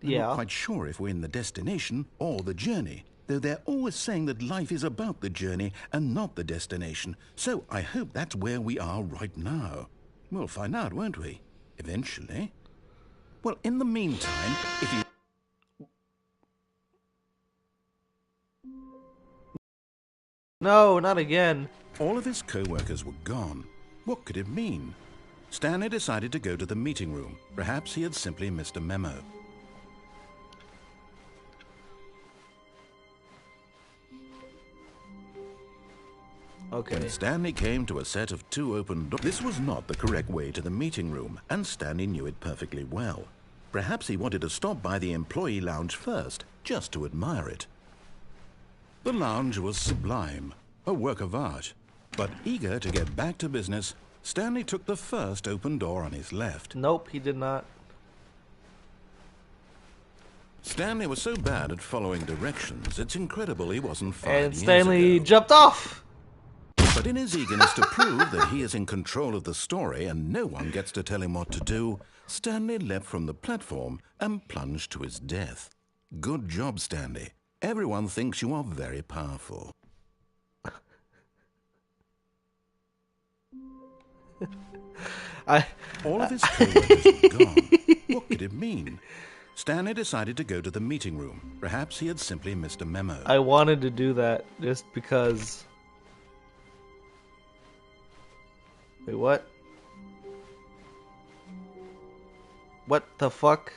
I'm not quite sure if we're in the destination or the journey, though they're always saying that life is about the journey and not the destination. So I hope that's where we are right now. We'll find out, won't we? Eventually. Well, in the meantime, if you... No, not again. All of his co-workers were gone. What could it mean? Stanley decided to go to the meeting room. Perhaps he had simply missed a memo. Okay. When Stanley came to a set of 2 open doors, this was not the correct way to the meeting room, and Stanley knew it perfectly well. Perhaps he wanted to stop by the employee lounge first, just to admire it. The lounge was sublime, a work of art. But eager to get back to business, Stanley took the first open door on his left. Nope, he did not. Stanley was so bad at following directions, it's incredible he wasn't fired And years Stanley ago. jumped off. But in his eagerness to prove that he is in control of the story and no one gets to tell him what to do, Stanley leapt from the platform and plunged to his death. Good job, Stanley. Everyone thinks you are very powerful. All of his co-workers were gone. What could it mean? Stanley decided to go to the meeting room. Perhaps he had simply missed a memo. I wanted to do that just because... Wait, what? What the fuck?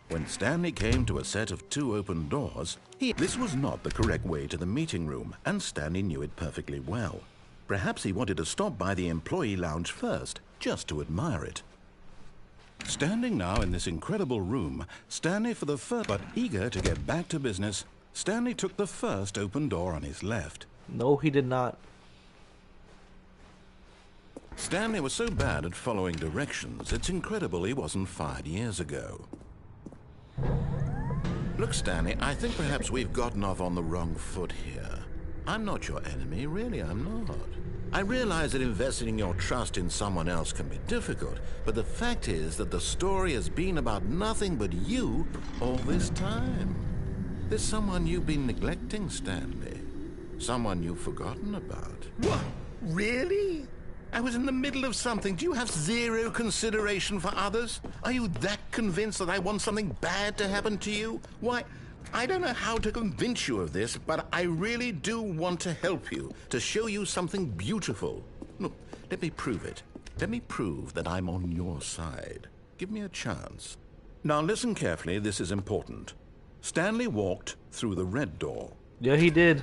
When Stanley came to a set of 2 open doors, this was not the correct way to the meeting room, and Stanley knew it perfectly well. Perhaps he wanted to stop by the employee lounge first, just to admire it. Standing now in this incredible room, Stanley for the first... But eager to get back to business, Stanley took the first open door on his left. No, he did not. Stanley was so bad at following directions, it's incredible he wasn't fired years ago. Look, Stanley, I think perhaps we've gotten off on the wrong foot here. I'm not your enemy, really, I'm not. I realize that investing your trust in someone else can be difficult, but the fact is that the story has been about nothing but you all this time. There's someone you've been neglecting, Stanley. Someone you've forgotten about. What? Really? I was in the middle of something. Do you have zero consideration for others? Are you that convinced that I want something bad to happen to you? Why, I don't know how to convince you of this, but I really do want to help you, to show you something beautiful. Look, let me prove it. Let me prove that I'm on your side. Give me a chance. Now listen carefully, this is important. Stanley walked through the red door. Yeah, he did.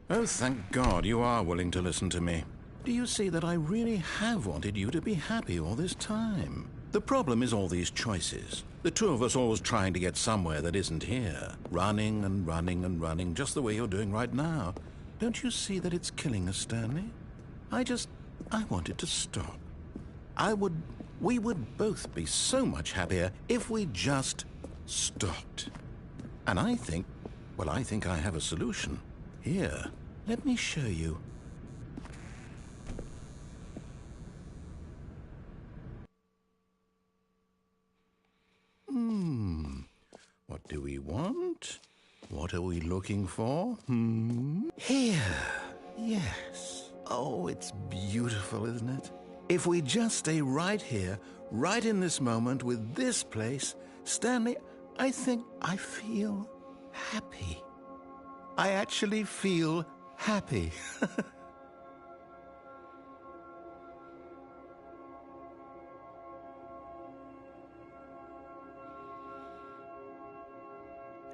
Oh, thank God you are willing to listen to me. Do you see that I really have wanted you to be happy all this time? The problem is all these choices. The 2 of us always trying to get somewhere that isn't here. Running and running and running, just the way you're doing right now. Don't you see that it's killing us, Stanley? I wanted to stop. We would both be so much happier if we just stopped. And I think I have a solution. Here, let me show you. What do we want? What are we looking for? Here. Yes. Oh, it's beautiful, isn't it? If we just stay right here, right in this moment with this place, Stanley, I think I feel happy. I actually feel happy.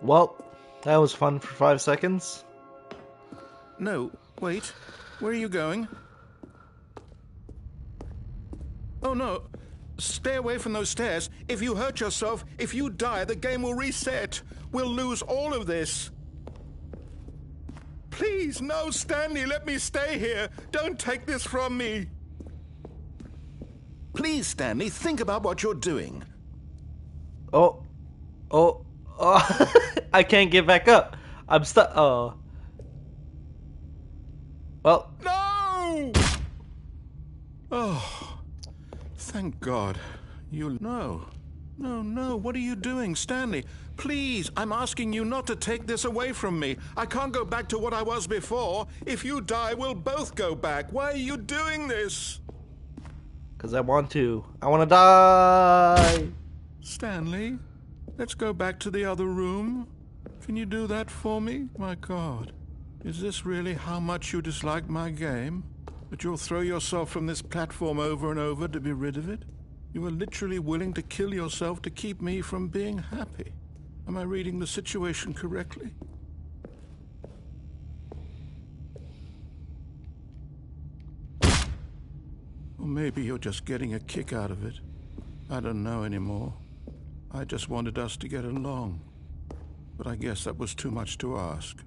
Well, that was fun for 5 seconds. No, wait. Where are you going? Oh, no. Stay away from those stairs. If you hurt yourself, if you die, the game will reset. We'll lose all of this. Please, no, Stanley, let me stay here. Don't take this from me. Please, Stanley, think about what you're doing. Oh. I can't get back up. I'm stuck. Oh. Well. No! Oh, thank God. No. What are you doing, Stanley? Please, I'm asking you not to take this away from me. I can't go back to what I was before. If you die, we'll both go back. Why are you doing this? Because I want to. I want to die. Stanley, let's go back to the other room. Can you do that for me? My God, is this really how much you dislike my game? That you'll throw yourself from this platform over and over to be rid of it? You were literally willing to kill yourself to keep me from being happy. Am I reading the situation correctly? Or maybe you're just getting a kick out of it. I don't know anymore. I just wanted us to get along. But I guess that was too much to ask.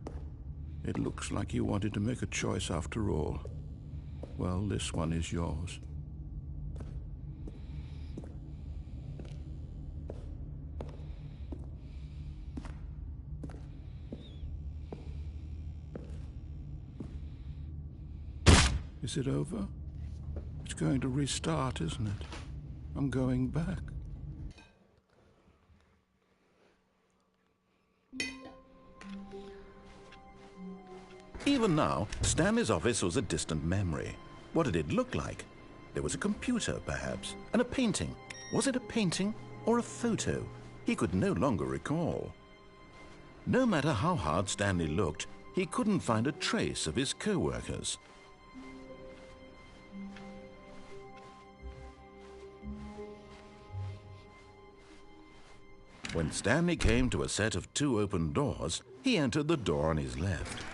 It looks like you wanted to make a choice after all. Well, this one is yours. Is it over? It's going to restart, isn't it? I'm going back. Even now, Stanley's office was a distant memory. What did it look like? There was a computer, perhaps, and a painting. Was it a painting or a photo? He could no longer recall. No matter how hard Stanley looked, he couldn't find a trace of his co-workers. When Stanley came to a set of 2 open doors, he entered the door on his left.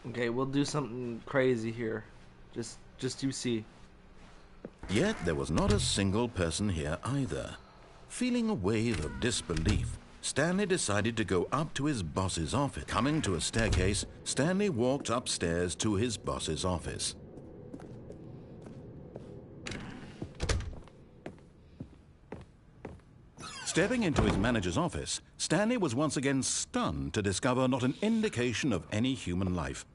Okay, we'll do something crazy here. Just you see. Yet there was not a single person here either. Feeling a wave of disbelief, Stanley decided to go up to his boss's office. Coming to a staircase, Stanley walked upstairs to his boss's office. Stepping into his manager's office, Stanley was once again stunned to discover not an indication of any human life.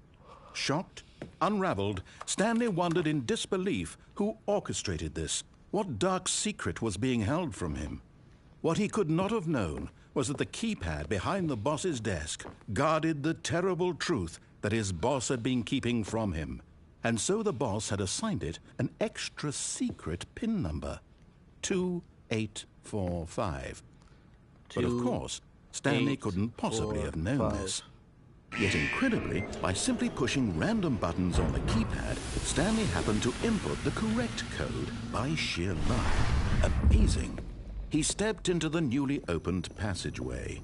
Shocked, unraveled, Stanley wondered in disbelief who orchestrated this. What dark secret was being held from him? What he could not have known was that the keypad behind the boss's desk guarded the terrible truth that his boss had been keeping from him. And so the boss had assigned it an extra secret PIN number. 2845. But of course, Stanley couldn't possibly have known this. Yet incredibly, by simply pushing random buttons on the keypad, Stanley happened to input the correct code by sheer luck. Amazing. He stepped into the newly opened passageway.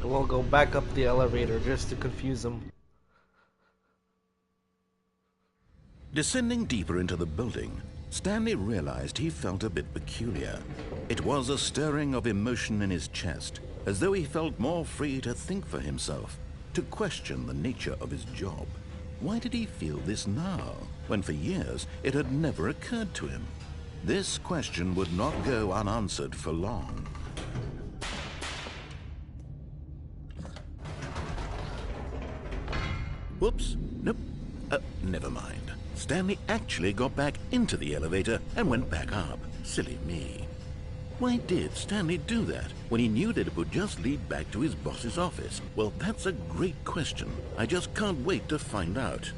We'll go back up the elevator just to confuse him. Descending deeper into the building, Stanley realized he felt a bit peculiar. It was a stirring of emotion in his chest, as though he felt more free to think for himself, to question the nature of his job. Why did he feel this now, when for years it had never occurred to him? This question would not go unanswered for long. Whoops, nope, never mind. Stanley actually got back into the elevator and went back up. Silly me. Why did Stanley do that when he knew that it would just lead back to his boss's office? Well, that's a great question. I just can't wait to find out.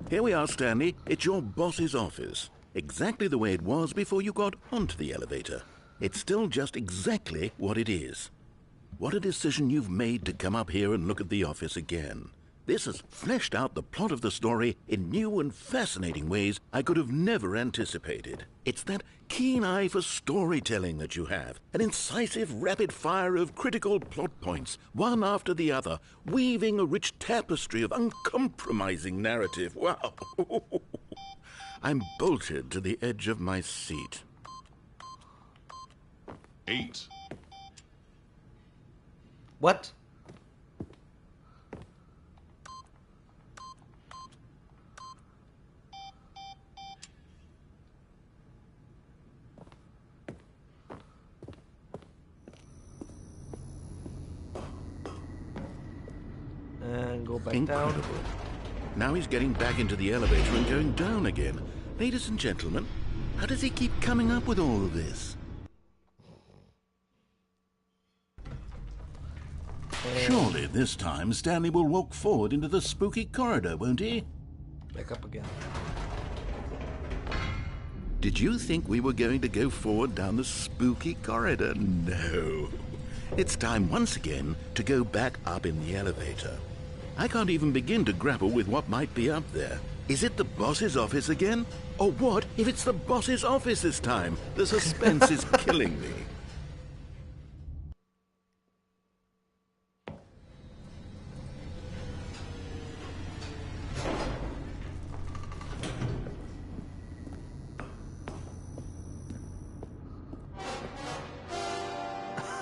Here we are, Stanley. It's your boss's office. Exactly the way it was before you got onto the elevator. It's still just exactly what it is. What a decision you've made to come up here and look at the office again. This has fleshed out the plot of the story in new and fascinating ways I could have never anticipated. It's that keen eye for storytelling that you have, an incisive rapid fire of critical plot points, one after the other, weaving a rich tapestry of uncompromising narrative. Wow! I'm bolted to the edge of my seat. 8. What? And go back down. Incredible. Now he's getting back into the elevator and going down again. Ladies and gentlemen, how does he keep coming up with all of this? Surely this time Stanley will walk forward into the spooky corridor, won't he? Back up again. Did you think we were going to go forward down the spooky corridor? No. It's time once again to go back up in the elevator. I can't even begin to grapple with what might be up there. Is it the boss's office again? Or what if it's the boss's office this time? The suspense is killing me.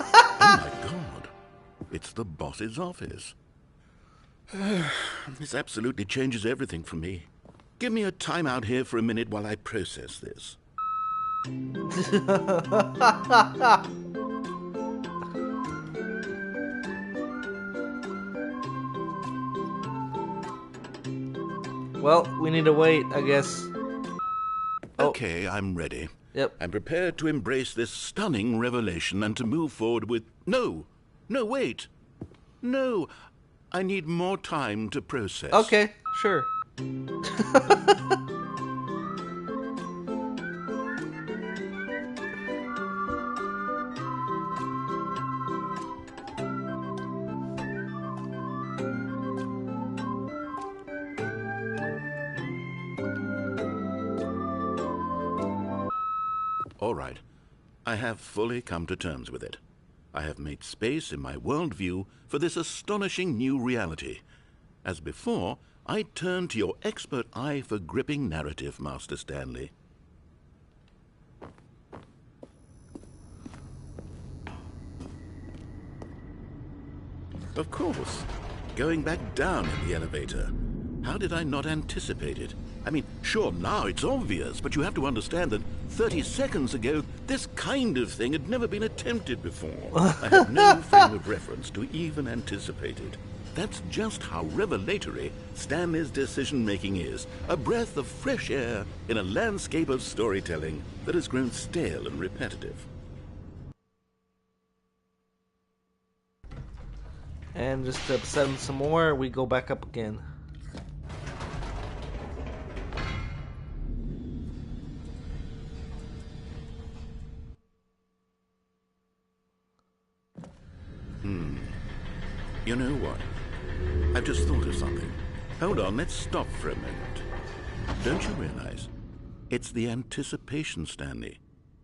Oh my God. It's the boss's office. This absolutely changes everything for me. Give me a timeout here for a minute while I process this. Well, we need to wait, I guess. Oh. Okay, I'm ready. Yep. I'm prepared to embrace this stunning revelation and to move forward with... No, wait. No, I need more time to process. Okay, sure. All right. I have fully come to terms with it. I have made space in my worldview for this astonishing new reality. As before, I turn to your expert eye for gripping narrative, Master Stanley. Of course. Going back down in the elevator. How did I not anticipate it? I mean, sure, now it's obvious, but you have to understand that 30 seconds ago, this kind of thing had never been attempted before. I had no frame of reference to even anticipate it. That's just how revelatory Stanley's decision-making is. A breath of fresh air in a landscape of storytelling that has grown stale and repetitive. And just to upset him some more, we go back up again. You know what? I've just thought of something. Hold on, let's stop for a moment. Don't you realize? It's the anticipation, Stanley.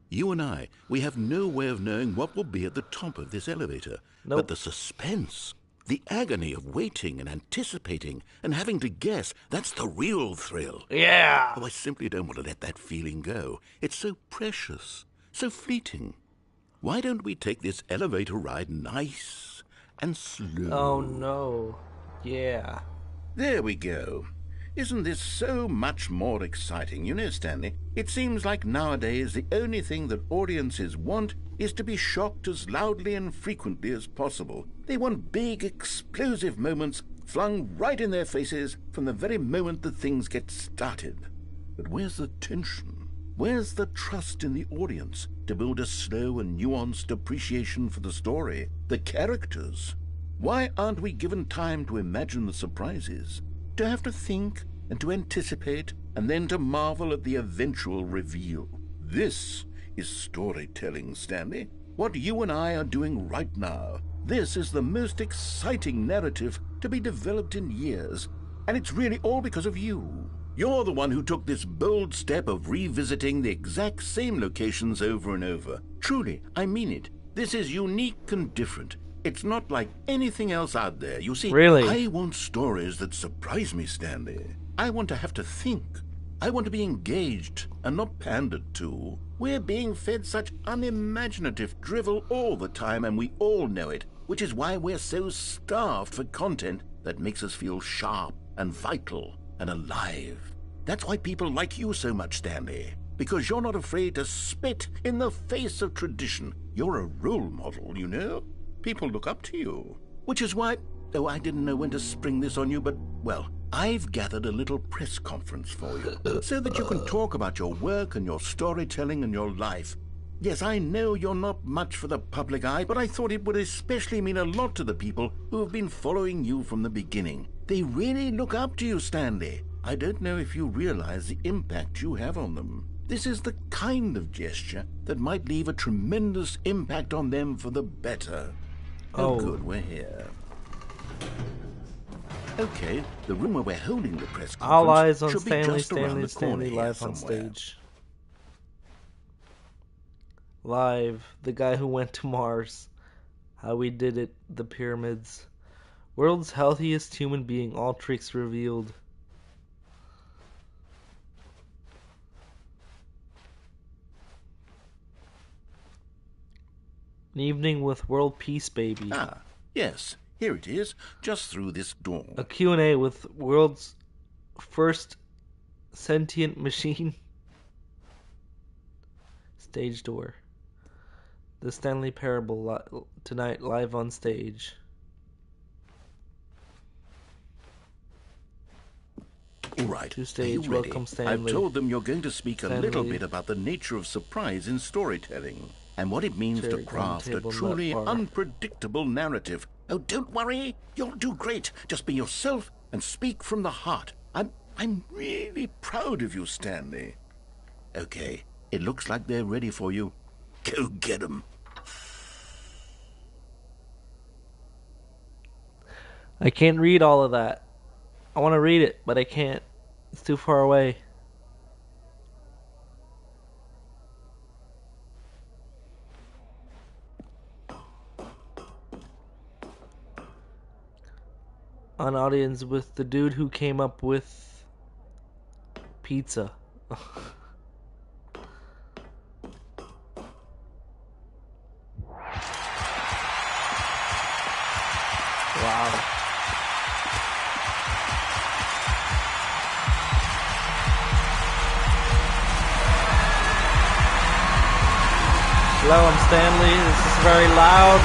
You and I, we have no way of knowing what will be at the top of this elevator. Nope. But the suspense, the agony of waiting and anticipating and having to guess, that's the real thrill. Yeah! Oh, I simply don't want to let that feeling go. It's so precious, so fleeting. Why don't we take this elevator ride nice and slow? Oh no. Yeah. There we go. Isn't this so much more exciting? You know, Stanley, it seems like nowadays the only thing that audiences want is to be shocked as loudly and frequently as possible. They want big, explosive moments flung right in their faces from the very moment that things get started. But where's the tension? Where's the trust in the audience to build a slow and nuanced appreciation for the story, the characters? Why aren't we given time to imagine the surprises, to have to think and to anticipate, and then to marvel at the eventual reveal? This is storytelling, Stanley. What you and I are doing right now. This is the most exciting narrative to be developed in years. And it's really all because of you. You're the one who took this bold step of revisiting the exact same locations over and over. Truly, I mean it. This is unique and different. It's not like anything else out there. You see, Really? I want stories that surprise me, Stanley. I want to have to think. I want to be engaged and not pandered to. We're being fed such unimaginative drivel all the time, and we all know it, which is why we're so starved for content that makes us feel sharp and vital and alive. That's why people like you so much, Stanley, because you're not afraid to spit in the face of tradition. You're a role model, you know? People look up to you. Which is why, oh, I didn't know when to spring this on you, but, well, I've gathered a little press conference for you so that you can talk about your work and your storytelling and your life. Yes, I know you're not much for the public eye, but I thought it would especially mean a lot to the people who have been following you from the beginning. They really look up to you, Stanley. I don't know if you realize the impact you have on them. This is the kind of gesture that might leave a tremendous impact on them for the better. Oh, good, we're here. Okay, the room where we're holding the press conference All eyes on should be just around the corner Stanley here live on somewhere. stage. Live, the guy who went to Mars. How we did it, the pyramids. World's healthiest human being, all tricks revealed. An evening with world peace, baby. Ah, yes, here it is, just through this door. A Q&A with world's first sentient machine. Stage door. The Stanley Parable tonight live on stage. All right, To are stage, you ready? welcome Stanley. I've told them you're going to speak a little Stanley. bit about the nature of surprise in storytelling and what it means Cherry to craft a table, truly nut bar. unpredictable narrative. Oh, don't worry, you'll do great. Just be yourself and speak from the heart. I'm really proud of you, Stanley. Okay, it looks like they're ready for you. Go get 'em. I can't read all of that. I want to read it, but I can't. It's too far away. An audience with the dude who came up with pizza. Wow. Hello, I'm Stanley. This is very loud.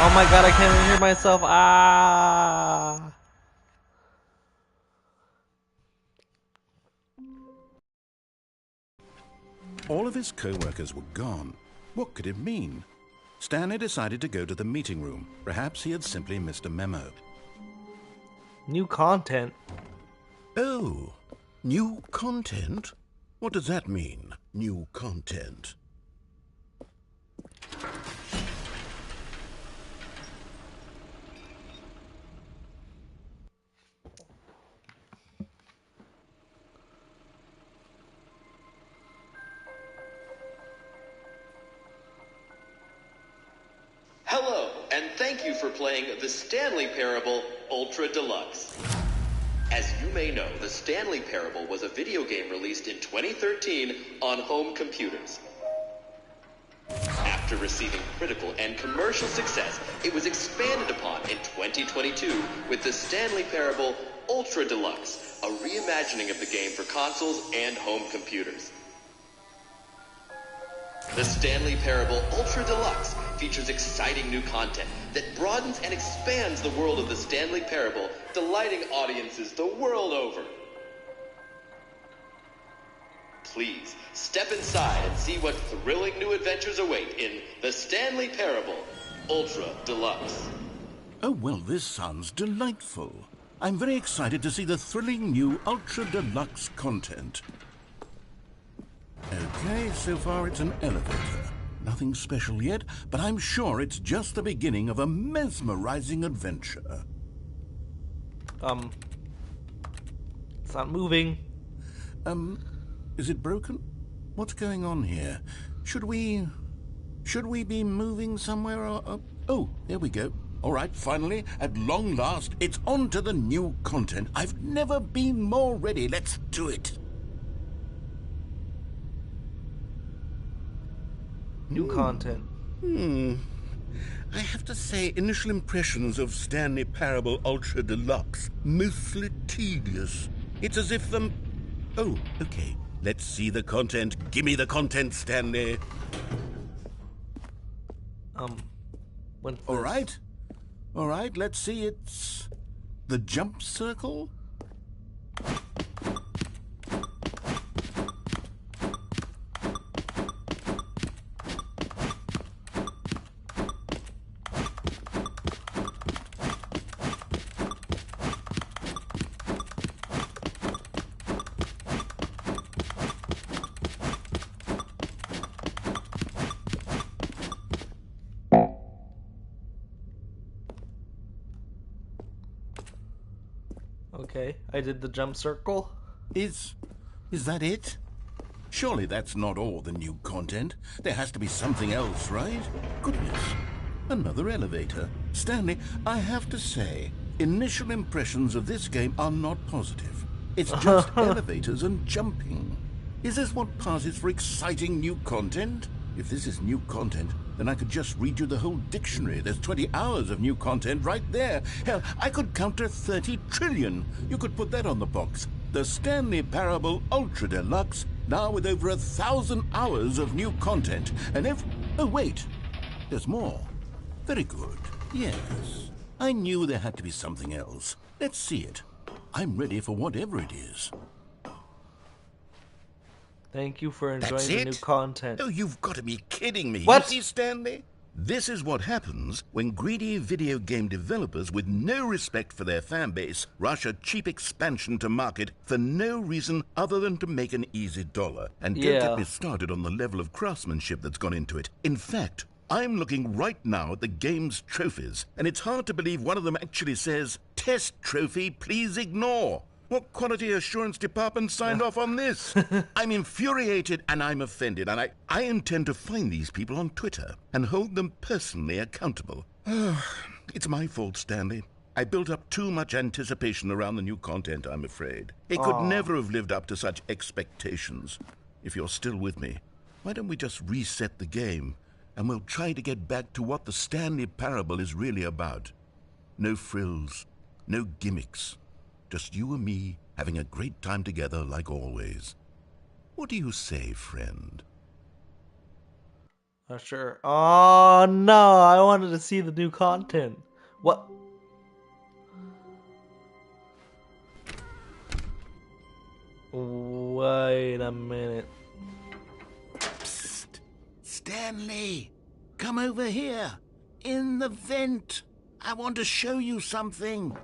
Oh my god, I can't even hear myself. Ah. All of his co-workers were gone. What could it mean? Stanley decided to go to the meeting room. Perhaps he had simply missed a memo. New content. Oh, new content? What does that mean, new content? Hello, and thank you for playing the Stanley Parable Ultra Deluxe. As you may know, the Stanley Parable was a video game released in 2013 on home computers. After receiving critical and commercial success, it was expanded upon in 2022 with the Stanley Parable Ultra Deluxe, a reimagining of the game for consoles and home computers. The Stanley Parable Ultra Deluxe features exciting new content that broadens and expands the world of the Stanley Parable, delighting audiences the world over. Please, step inside and see what thrilling new adventures await in the Stanley Parable Ultra Deluxe. Oh, well, this sounds delightful. I'm very excited to see the thrilling new Ultra Deluxe content. Okay, so far it's an elevator. Nothing special yet, but I'm sure it's just the beginning of a mesmerizing adventure. It's not moving. Is it broken? What's going on here? Should we be moving somewhere or... Oh, there we go. All right, finally, at long last, it's on to the new content. I've never been more ready. Let's do it. New content. I have to say, initial impressions of Stanley Parable Ultra Deluxe, mostly tedious. It's as if them... Oh, okay. Let's see the content. Gimme the content, Stanley. What's All this? right. All right, let's see. It's the jump circle. Okay, I did the jump circle. Is that it? Surely that's not all the new content. There has to be something else, right? Goodness. Another elevator. Stanley, I have to say, initial impressions of this game are not positive. It's just elevators and jumping. Is this what passes for exciting new content? If this is new content, then I could just read you the whole dictionary. There's 20 hours of new content right there. Hell, I could count to 30 trillion. You could put that on the box. The Stanley Parable Ultra Deluxe, now with over 1,000 hours of new content. And if... Oh, wait. There's more. Very good. Yes. I knew there had to be something else. Let's see it. I'm ready for whatever it is. Thank you for enjoying That's the it? new content. Oh, you've got to be kidding me. What? You see, Stanley? This is what happens when greedy video game developers with no respect for their fan base rush a cheap expansion to market for no reason other than to make an easy dollar. And don't Yeah. get me started on the level of craftsmanship that's gone into it. In fact, I'm looking right now at the game's trophies, and it's hard to believe one of them actually says, "Test trophy, please ignore." What quality assurance department signed off on this? I'm infuriated and I'm offended, and I intend to find these people on Twitter and hold them personally accountable. It's my fault, Stanley. I built up too much anticipation around the new content, I'm afraid. It could never have lived up to such expectations. If you're still with me, why don't we just reset the game, and we'll try to get back to what the Stanley Parable is really about. No frills, no gimmicks. Just you and me having a great time together like always. What do you say, friend? Sure. Oh no, I wanted to see the new content. What? Wait a minute. Psst! Stanley! Come over here! In the vent! I want to show you something!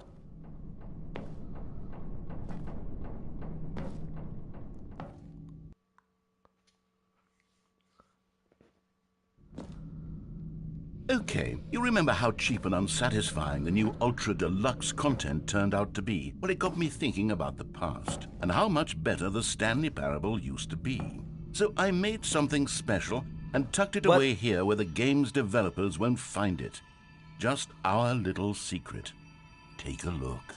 Okay, you remember how cheap and unsatisfying the new Ultra Deluxe content turned out to be? Well, it got me thinking about the past and how much better the Stanley Parable used to be. So I made something special and tucked it away here where the game's developers won't find it. Just our little secret. Take a look.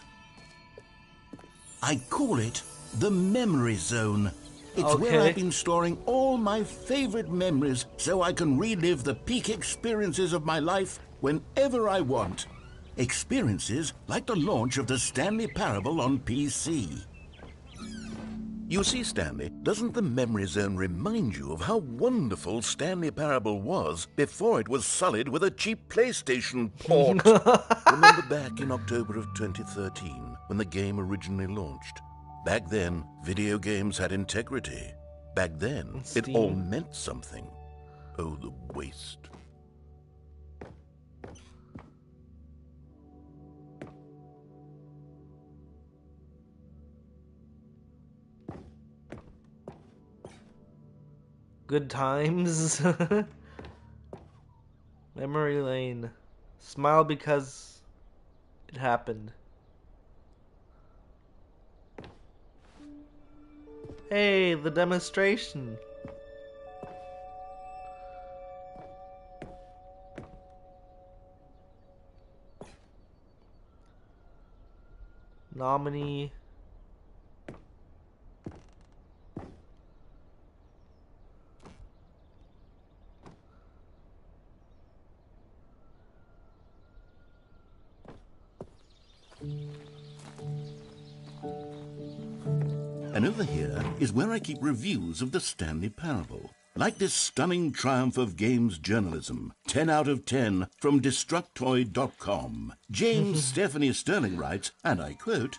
I call it the Memory Zone. It's where I've been storing all my favorite memories so I can relive the peak experiences of my life whenever I want. Experiences like the launch of the Stanley Parable on PC. You see, Stanley, doesn't the Memory Zone remind you of how wonderful Stanley Parable was before it was sullied with a cheap PlayStation port? Remember back in October of 2013 when the game originally launched? Back then, video games had integrity. Back then, it all meant something. Oh, the waste. Good times. Memory lane. Smile because it happened. Hey, the demonstration. Nominee. And over here is where I keep reviews of the Stanley Parable. Like this stunning triumph of games journalism, 10 out of 10 from Destructoid.com. James Stephanie Sterling writes, and I quote,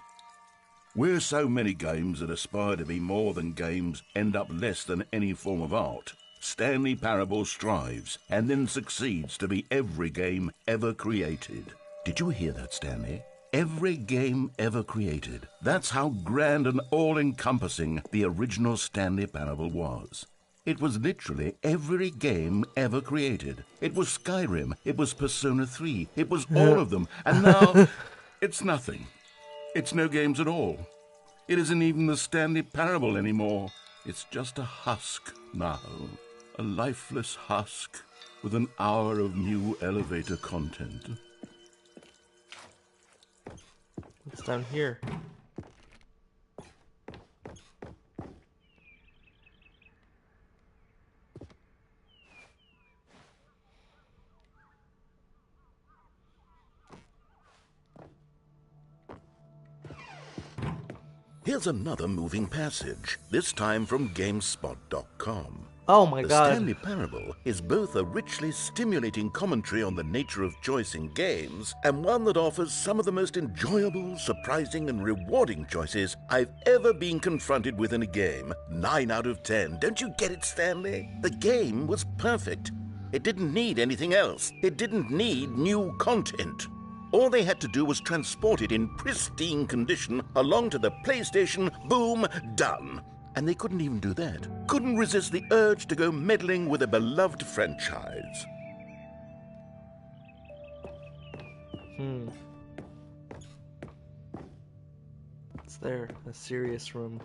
"Where so many games that aspire to be more than games end up less than any form of art, Stanley Parable strives and then succeeds to be every game ever created." Did you hear that, Stanley? Every game ever created. That's how grand and all-encompassing the original Stanley Parable was. It was literally every game ever created. It was Skyrim, it was Persona 3, it was all of them, and now it's nothing. It's no games at all. It isn't even the Stanley Parable anymore. It's just a husk now. A lifeless husk with an hour of new elevator content. What's down here? Here's another moving passage, this time from GameSpot.com. Oh my The god. Stanley Parable is both a richly stimulating commentary on the nature of choice in games and one that offers some of the most enjoyable, surprising, and rewarding choices I've ever been confronted with in a game. 9 out of 10. Don't you get it, Stanley? The game was perfect. It didn't need anything else. It didn't need new content. All they had to do was transport it in pristine condition along to the PlayStation. Boom, done. And they couldn't even do that. Couldn't resist the urge to go meddling with a beloved franchise. It's there. A serious room.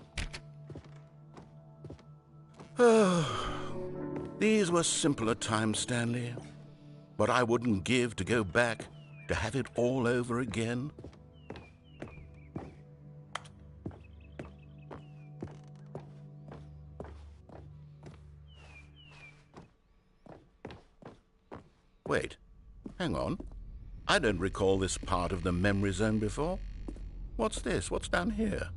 These were simpler times, Stanley. But I wouldn't give to go back to have it all over again. Wait, hang on. I don't recall this part of the memory zone before. What's this? What's down here?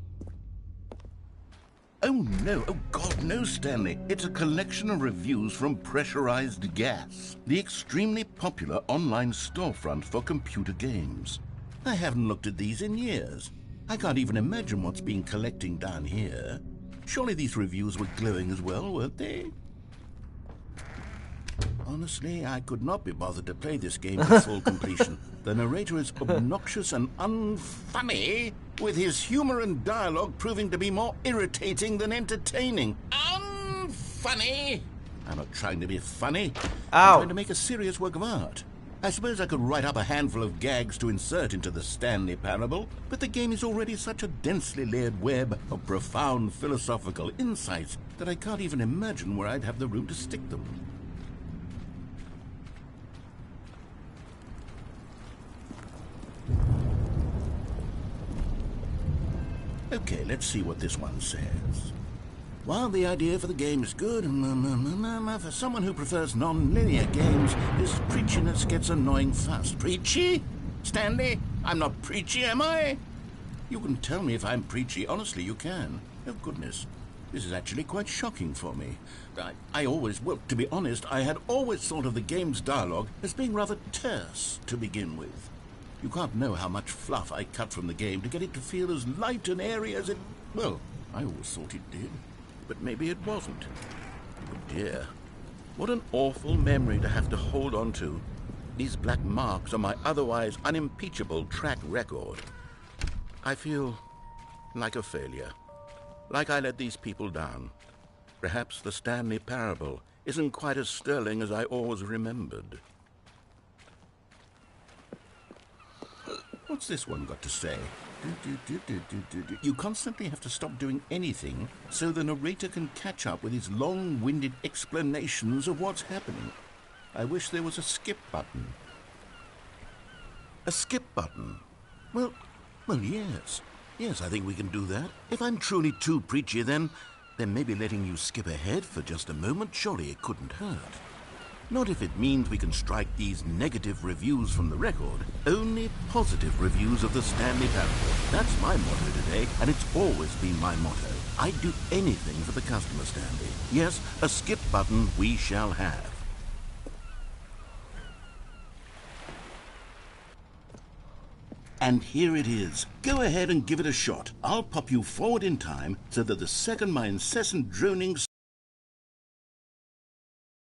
Oh no, oh God, no, Stanley. It's a collection of reviews from Pressurized Gas, the extremely popular online storefront for computer games. I haven't looked at these in years. I can't even imagine what's been collecting down here. Surely these reviews were glowing as well, weren't they? Honestly, I could not be bothered to play this game to full completion. The narrator is obnoxious and unfunny, with his humor and dialogue proving to be more irritating than entertaining. Unfunny! I'm not trying to be funny. I'm trying to make a serious work of art. I suppose I could write up a handful of gags to insert into the Stanley Parable, but the game is already such a densely layered web of profound philosophical insights that I can't even imagine where I'd have the room to stick them. Okay, let's see what this one says. While the idea for the game is good, for someone who prefers non-linear games, this preachiness gets annoying fast. Preachy? Stanley? I'm not preachy, am I? You can tell me if I'm preachy. Honestly, you can. Oh, goodness. This is actually quite shocking for me. Well, to be honest, I had always thought of the game's dialogue as being rather terse to begin with. You can't know how much fluff I cut from the game to get it to feel as light and airy as it... Well, I always thought it did. But maybe it wasn't. Oh dear. What an awful memory to have to hold on to. These black marks on my otherwise unimpeachable track record. I feel like a failure. Like I let these people down. Perhaps the Stanley Parable isn't quite as sterling as I always remembered. What's this one got to say? You constantly have to stop doing anything so the narrator can catch up with his long-winded explanations of what's happening. I wish there was a skip button. A skip button? Well, yes. Yes, I think we can do that. If I'm truly too preachy, then maybe letting you skip ahead for just a moment, surely it couldn't hurt. Not if it means we can strike these negative reviews from the record. Only positive reviews of the Stanley Parable. That's my motto today, and it's always been my motto. I'd do anything for the customer, Stanley. Yes, a skip button we shall have. And here it is. Go ahead and give it a shot. I'll pop you forward in time so that the second my incessant droning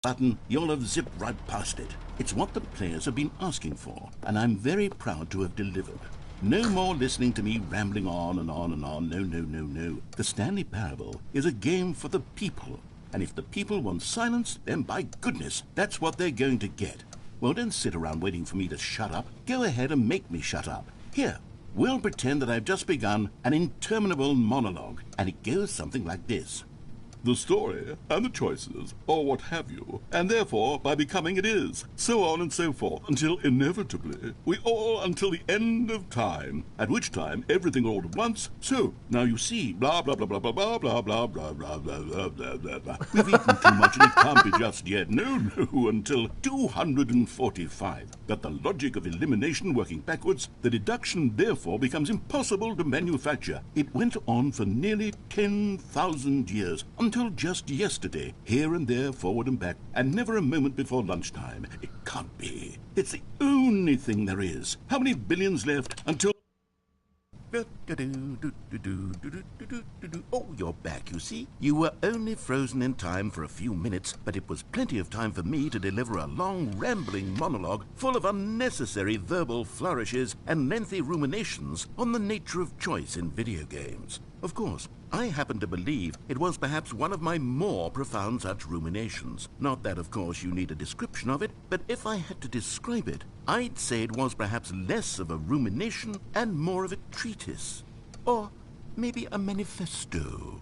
button, you'll have zipped right past it. It's what the players have been asking for, and I'm very proud to have delivered. No more listening to me rambling on and on and on. No. The Stanley Parable is a game for the people, and if the people want silence, then by goodness, that's what they're going to get. Well, don't sit around waiting for me to shut up. Go ahead and make me shut up. Here, we'll pretend that I've just begun an interminable monologue, and it goes something like this. The story, and the choices, or what have you, and therefore, by becoming it is, so on and so forth, until inevitably, we all until the end of time, at which time everything all at once, so, now you see, blah, blah, blah, blah, blah, blah, blah, blah, blah, blah, blah, blah, blah, blah, blah. We've eaten too much and it can't be just yet, no, until 245. But the logic of elimination working backwards, the deduction therefore becomes impossible to manufacture. It went on for nearly 10,000 years, until just yesterday, here and there, forward and back, and never a moment before lunchtime. It can't be. It's the only thing there is. How many billions left until... Oh, you're back, you see. You were only frozen in time for a few minutes, but it was plenty of time for me to deliver a long, rambling monologue full of unnecessary verbal flourishes and lengthy ruminations on the nature of choice in video games. Of course, I happen to believe it was perhaps one of my more profound such ruminations. Not that, of course, you need a description of it, but if I had to describe it, I'd say it was perhaps less of a rumination and more of a treatise. Or maybe a manifesto.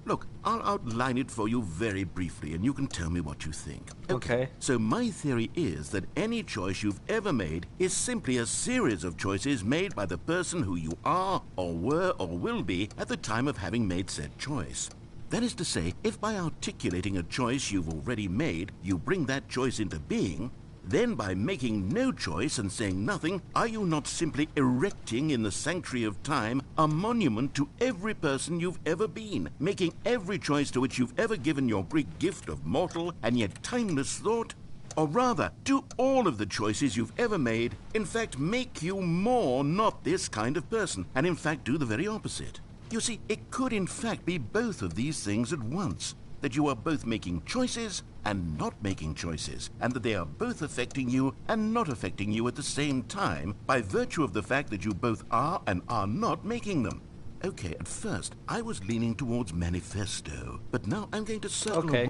Look, I'll outline it for you very briefly, and you can tell me what you think. Okay. So my theory is that any choice you've ever made is simply a series of choices made by the person who you are, or were, or will be at the time of having made said choice. That is to say, if by articulating a choice you've already made, you bring that choice into being, then by making no choice and saying nothing, are you not simply erecting in the sanctuary of time a monument to every person you've ever been, making every choice to which you've ever given your brief gift of mortal and yet timeless thought? Or rather, do all of the choices you've ever made, in fact, make you more not this kind of person, and in fact do the very opposite? You see, it could in fact be both of these things at once. That you are both making choices and not making choices, and that they are both affecting you and not affecting you at the same time by virtue of the fact that you both are and are not making them. Okay, at first, I was leaning towards manifesto, but now I'm going to circle... Okay.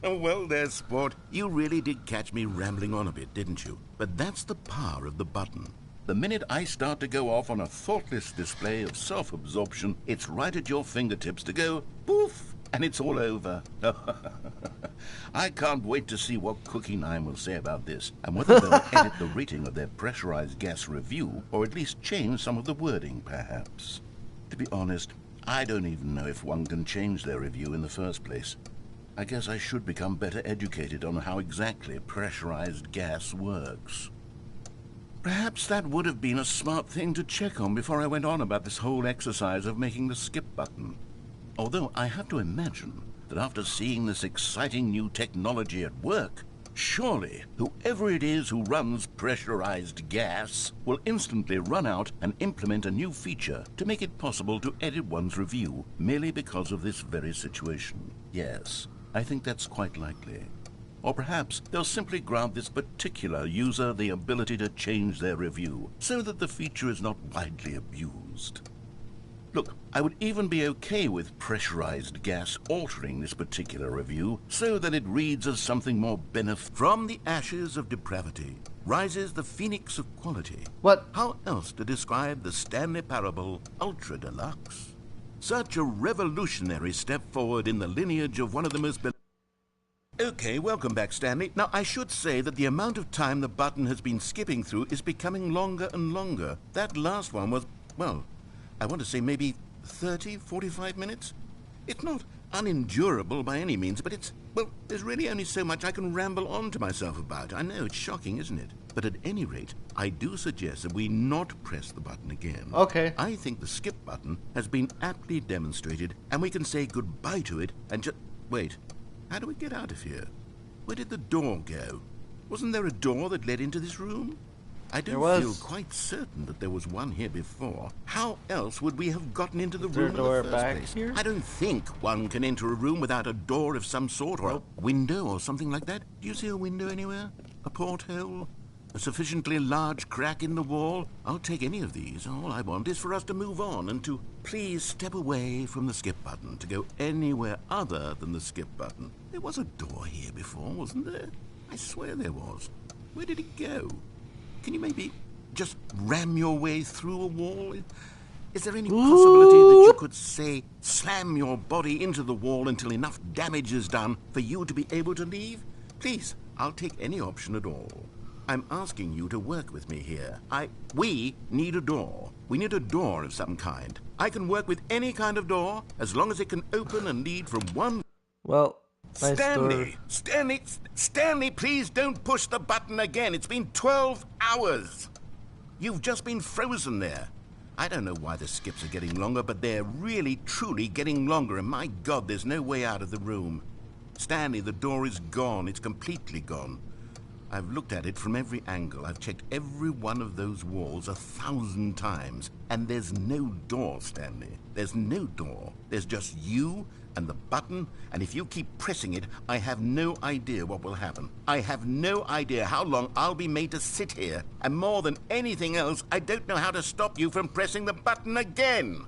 Well there, sport. You really did catch me rambling on a bit, didn't you? But that's the power of the button. The minute I start to go off on a thoughtless display of self-absorption, it's right at your fingertips to go poof, and it's all over. I can't wait to see what Cookie 9 will say about this, and whether they'll edit the rating of their pressurized gas review, or at least change some of the wording, perhaps. To be honest, I don't even know if one can change their review in the first place. I guess I should become better educated on how exactly pressurized gas works. Perhaps that would have been a smart thing to check on before I went on about this whole exercise of making the skip button. Although I have to imagine that after seeing this exciting new technology at work, surely whoever it is who runs pressurized gas will instantly run out and implement a new feature to make it possible to edit one's review merely because of this very situation. Yes, I think that's quite likely. Or perhaps they'll simply grant this particular user the ability to change their review so that the feature is not widely abused. Look, I would even be okay with pressurized gas altering this particular review so that it reads as something more benefit. From the ashes of depravity rises the phoenix of quality. What? How else to describe the Stanley Parable Ultra Deluxe? Such a revolutionary step forward in the lineage of one of the most... Okay, welcome back, Stanley. Now, I should say that the amount of time the button has been skipping through is becoming longer and longer. That last one was, well, I want to say maybe 30, 45 minutes? It's not unendurable by any means, but it's, well, there's really only so much I can ramble on to myself about. I know, it's shocking, isn't it? But at any rate, I do suggest that we not press the button again. Okay. I think the skip button has been aptly demonstrated, and we can say goodbye to it and just... Wait, how do we get out of here? Where did the door go? Wasn't there a door that led into this room? I don't feel quite certain that there was one here before. How else would we have gotten into the room in the first place? Here? I don't think one can enter a room without a door of some sort, or a window or something like that. Do you see a window anywhere? A porthole? A sufficiently large crack in the wall? I'll take any of these. All I want is for us to move on and to please step away from the skip button, to go anywhere other than the skip button. There was a door here before, wasn't there? I swear there was. Where did it go? Can you maybe just ram your way through a wall? Is there any possibility that you could, say, slam your body into the wall until enough damage is done for you to be able to leave? Please, I'll take any option at all. I'm asking you to work with me here. We need a door. We need a door of some kind. I can work with any kind of door as long as it can open and lead from one... Well, nice Stanley! door. Stanley, please don't push the button again. It's been 12 hours. You've just been frozen there. I don't know why the skips are getting longer, but they're really, truly getting longer, and my God, there's no way out of the room. Stanley, the door is gone. It's completely gone. I've looked at it from every angle. I've checked every one of those walls 1,000 times, and there's no door, Stanley. There's no door. There's just you and the button, and if you keep pressing it, I have no idea what will happen. I have no idea how long I'll be made to sit here, and more than anything else, I don't know how to stop you from pressing the button again.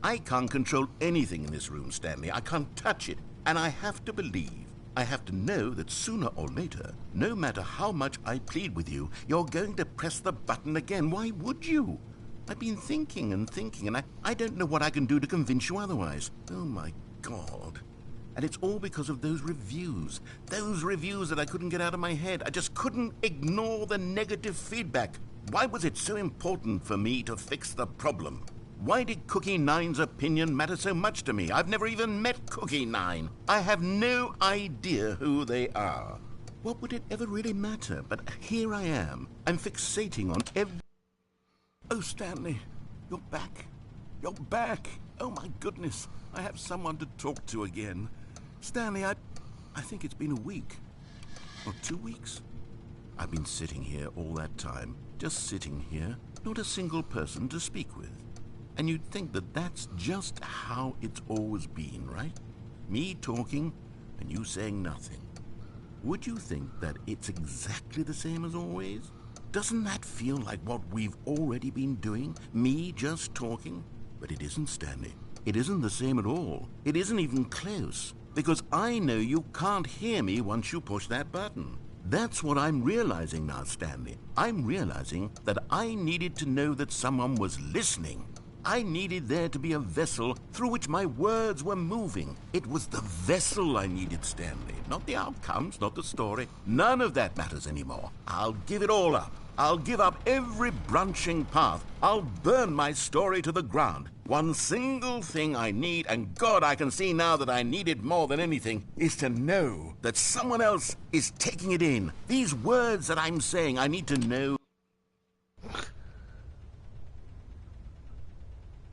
I can't control anything in this room, Stanley. I can't touch it, and I have to believe, I have to know that sooner or later, no matter how much I plead with you, you're going to press the button again. Why would you? I've been thinking and thinking, and I don't know what I can do to convince you otherwise. Oh, my God. And it's all because of those reviews that I couldn't get out of my head. I just couldn't ignore the negative feedback. Why was it so important for me to fix the problem? Why did Cookie Nine's opinion matter so much to me? I've never even met Cookie Nine. I have no idea who they are. What would it ever really matter? But here I am. I'm fixating on every... Oh, Stanley, you're back. You're back. Oh, my goodness. I have someone to talk to again. Stanley, I think it's been a week. Or 2 weeks. I've been sitting here all that time. Just sitting here. Not a single person to speak with. And you'd think that that's just how it's always been, right? Me talking and you saying nothing. Would you think that it's exactly the same as always? Doesn't that feel like what we've already been doing? Me just talking? But it isn't, Stanley. It isn't the same at all. It isn't even close. Because I know you can't hear me once you push that button. That's what I'm realizing now, Stanley. I'm realizing that I needed to know that someone was listening. I needed there to be a vessel through which my words were moving. It was the vessel I needed, Stanley. Not the outcomes, not the story. None of that matters anymore. I'll give it all up. I'll give up every branching path. I'll burn my story to the ground. One single thing I need, and God, I can see now that I need it more than anything, is to know that someone else is taking it in. These words that I'm saying, I need to know.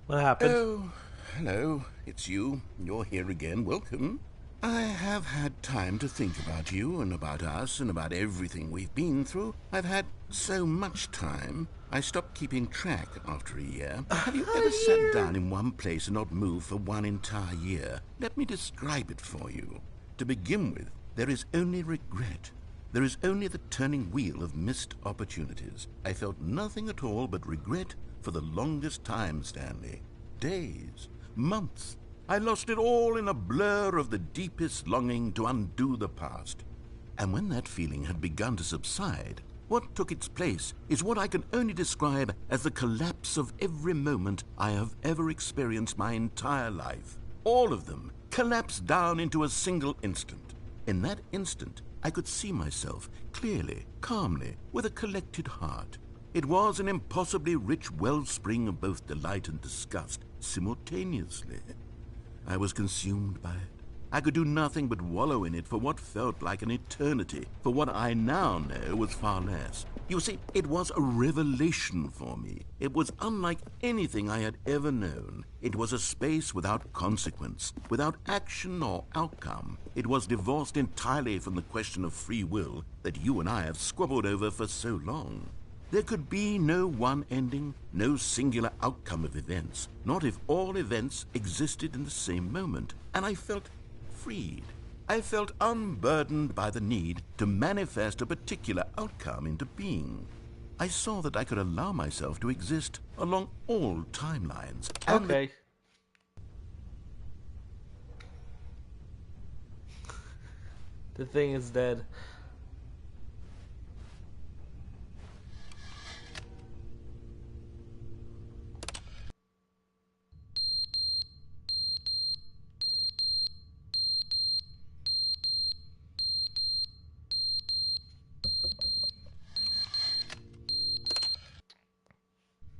What happened? Oh, hello. It's you. You're here again. Welcome. I have had time to think about you and about us and about everything we've been through. I've had so much time. I stopped keeping track after a year. Have you ever sat down in one place and not moved for one entire year? Let me describe it for you. To begin with, there is only regret. There is only the turning wheel of missed opportunities. I felt nothing at all but regret for the longest time, Stanley. Days, months. I lost it all in a blur of the deepest longing to undo the past. And when that feeling had begun to subside, what took its place is what I can only describe as the collapse of every moment I have ever experienced my entire life. All of them collapsed down into a single instant. In that instant, I could see myself clearly, calmly, with a collected heart. It was an impossibly rich wellspring of both delight and disgust simultaneously. I was consumed by it. I could do nothing but wallow in it for what felt like an eternity, for what I now know was far less. You see, it was a revelation for me. It was unlike anything I had ever known. It was a space without consequence, without action or outcome. It was divorced entirely from the question of free will that you and I have squabbled over for so long. There could be no one ending, no singular outcome of events, not if all events existed in the same moment. And I felt freed. I felt unburdened by the need to manifest a particular outcome into being. I saw that I could allow myself to exist along all timelines. Okay. The thing is dead.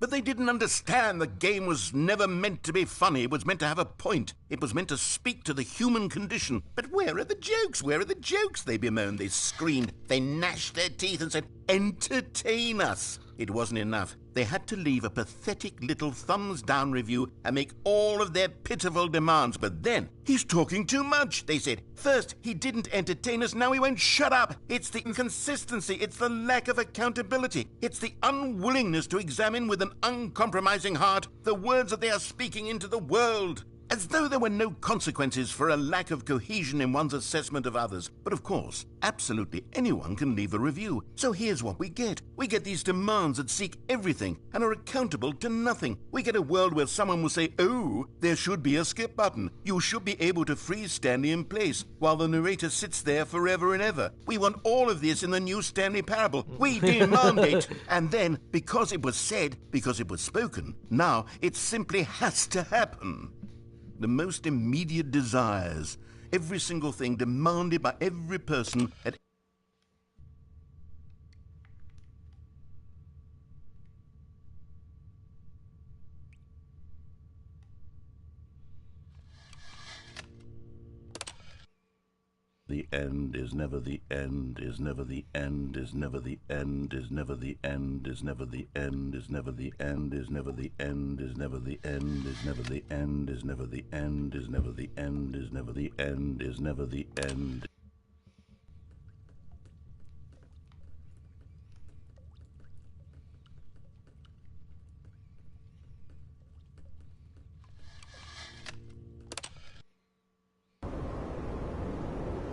But they didn't understand the game was never meant to be funny. It was meant to have a point. It was meant to speak to the human condition. But where are the jokes? Where are the jokes? They bemoaned, they screamed, they gnashed their teeth and said, entertain us. It wasn't enough. They had to leave a pathetic little thumbs-down review and make all of their pitiful demands. But then, he's talking too much, they said. First, he didn't entertain us, now he won't shut up. It's the inconsistency, it's the lack of accountability. It's the unwillingness to examine with an uncompromising heart the words that they are speaking into the world. As though there were no consequences for a lack of cohesion in one's assessment of others. But of course, absolutely anyone can leave a review. So here's what we get. We get these demands that seek everything and are accountable to nothing. We get a world where someone will say, oh, there should be a skip button. You should be able to freeze Stanley in place while the narrator sits there forever and ever. We want all of this in the new Stanley Parable. We demand it. And then, because it was said, because it was spoken, now it simply has to happen. The most immediate desires, every single thing demanded by every person at the end is never the end, is never the end, is never the end, is never the end, is never the end, is never the end, is never the end, is never the end, is never the end, is never the end, is never the end, is never the end, is never the end.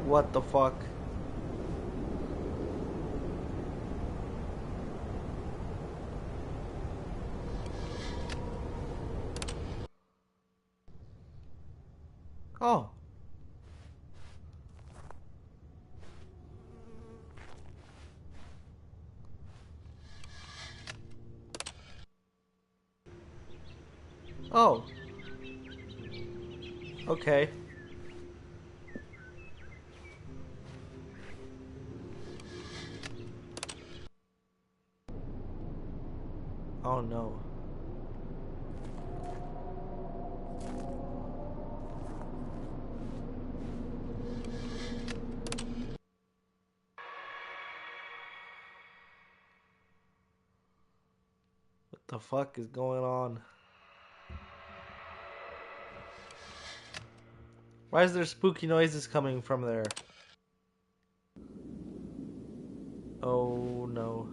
What the fuck? Oh. Oh. Okay. Oh no. What the fuck is going on? Why is there spooky noises coming from there? Oh no.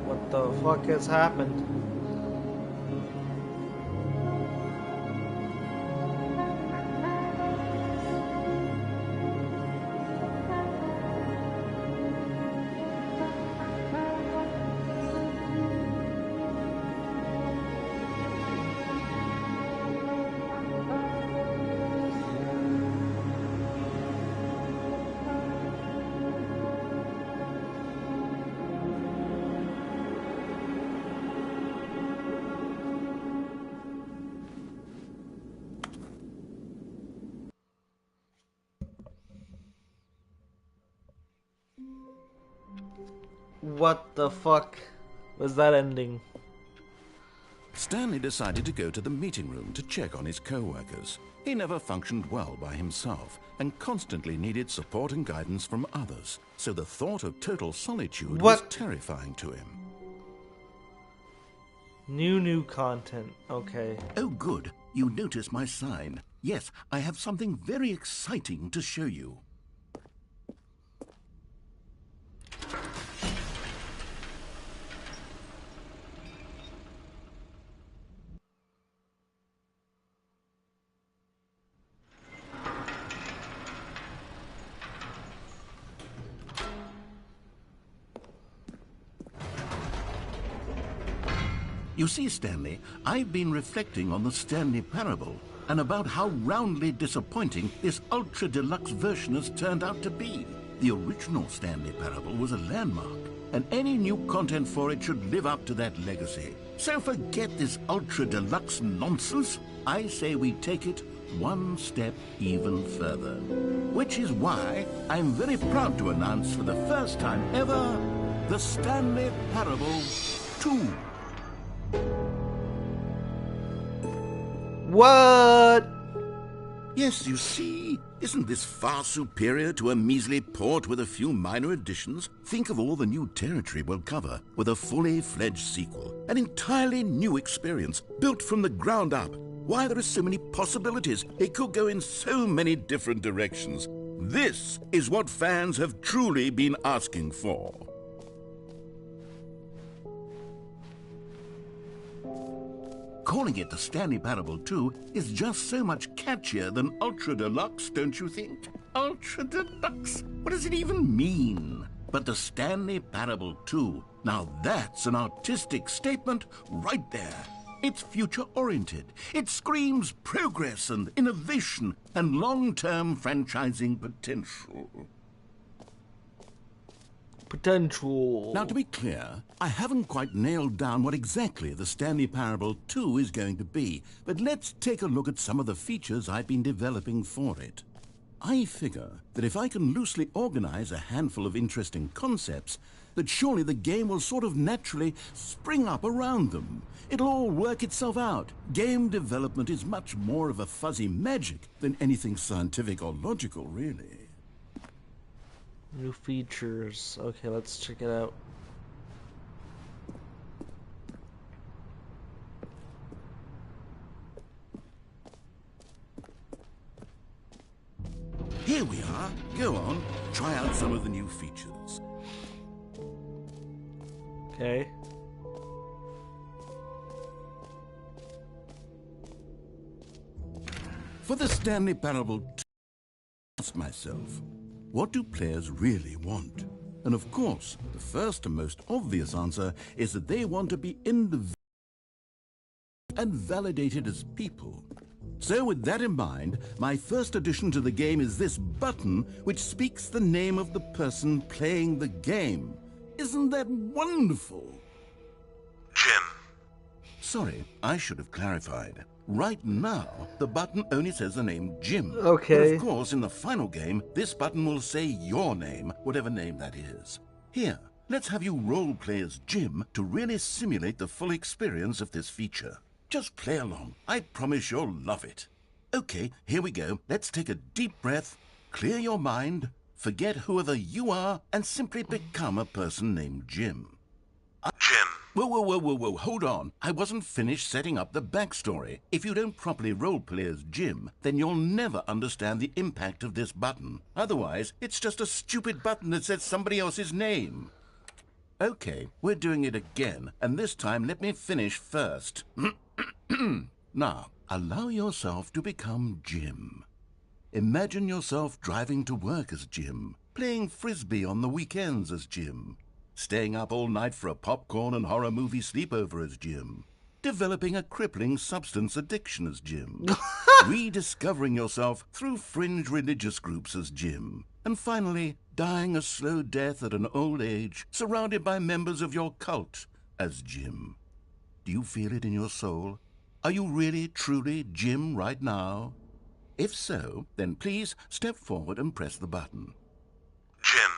What the fuck has happened? What the fuck was that ending? Stanley decided to go to the meeting room to check on his co-workers. He never functioned well by himself and constantly needed support and guidance from others, so the thought of total solitude was terrifying to him. New content. Okay. Oh, good. You notice my sign. Yes, I have something very exciting to show you. You see, Stanley, I've been reflecting on the Stanley Parable and about how roundly disappointing this ultra-deluxe version has turned out to be. The original Stanley Parable was a landmark, and any new content for it should live up to that legacy. So forget this ultra-deluxe nonsense. I say we take it one step even further. Which is why I'm very proud to announce for the first time ever, the Stanley Parable 2. What? Yes, you see, isn't this far superior to a measly port with a few minor additions? Think of all the new territory we'll cover with a fully fledged sequel. An entirely new experience, built from the ground up. Why, there are so many possibilities. It could go in so many different directions. This is what fans have truly been asking for. Calling it the Stanley Parable 2 is just so much catchier than Ultra Deluxe, don't you think? Ultra Deluxe? What does it even mean? But the Stanley Parable 2, now that's an artistic statement right there. It's future-oriented. It screams progress and innovation and long-term franchising potential. Now, to be clear, I haven't quite nailed down what exactly the Stanley Parable 2 is going to be, but let's take a look at some of the features I've been developing for it. I figure that if I can loosely organize a handful of interesting concepts, that surely the game will sort of naturally spring up around them. It'll all work itself out. Game development is much more of a fuzzy magic than anything scientific or logical, really. New features. Okay, let's check it out. Here we are. Go on, try out some of the new features. Okay. For the Stanley Parable 2, I asked myself, what do players really want? And of course, the first and most obvious answer is that they want to be individual and validated as people. So with that in mind, my first addition to the game is this button which speaks the name of the person playing the game. Isn't that wonderful? Jim. Sorry, I should have clarified. Right now, the button only says the name Jim. Okay. But of course, in the final game, this button will say your name, whatever name that is. Here, let's have you role-play as Jim to really simulate the full experience of this feature. Just play along. I promise you'll love it. Okay, here we go. Let's take a deep breath, clear your mind, forget whoever you are, and simply become a person named Jim. Jim. Whoa, hold on. I wasn't finished setting up the backstory. If you don't properly roleplay as Jim, then you'll never understand the impact of this button. Otherwise, it's just a stupid button that says somebody else's name. Okay, we're doing it again, and this time let me finish first. Now, allow yourself to become Jim. Imagine yourself driving to work as Jim, playing frisbee on the weekends as Jim, staying up all night for a popcorn and horror movie sleepover as Jim, developing a crippling substance addiction as Jim, rediscovering yourself through fringe religious groups as Jim, and finally dying a slow death at an old age, surrounded by members of your cult as Jim. Do you feel it in your soul? Are you really, truly Jim right now? If so, then please step forward and press the button. Jim.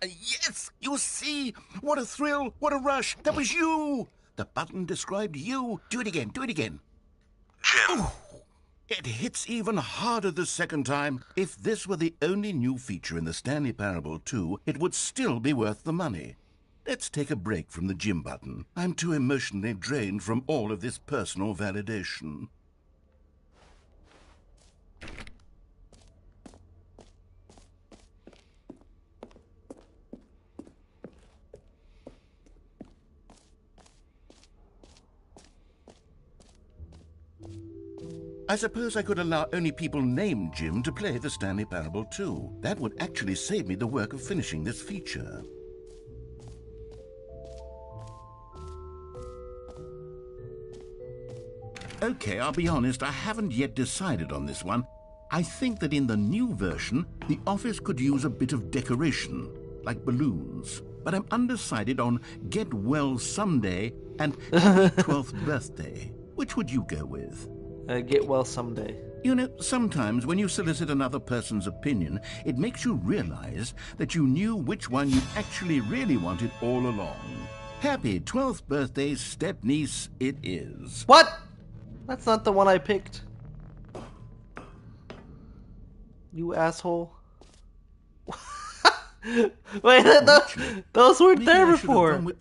Yes, you see? What a thrill, what a rush. That was you. The button described you. Do it again, do it again. Jim. Ooh, it hits even harder the second time. If this were the only new feature in the Stanley Parable 2, it would still be worth the money. Let's take a break from the Jim button. I'm too emotionally drained from all of this personal validation. I suppose I could allow only people named Jim to play the Stanley Parable 2. That would actually save me the work of finishing this feature. Okay, I'll be honest, I haven't yet decided on this one. I think that in the new version, the office could use a bit of decoration, like balloons. But I'm undecided on Get Well Someday and Happy 12th Birthday. Which would you go with? Get well someday. You know, sometimes when you solicit another person's opinion, it makes you realize that you knew which one you actually really wanted all along. Happy 12th birthday, step-niece, it is. What? That's not the one I picked. You asshole. Wait, those weren't Maybe there I should have before. gone with...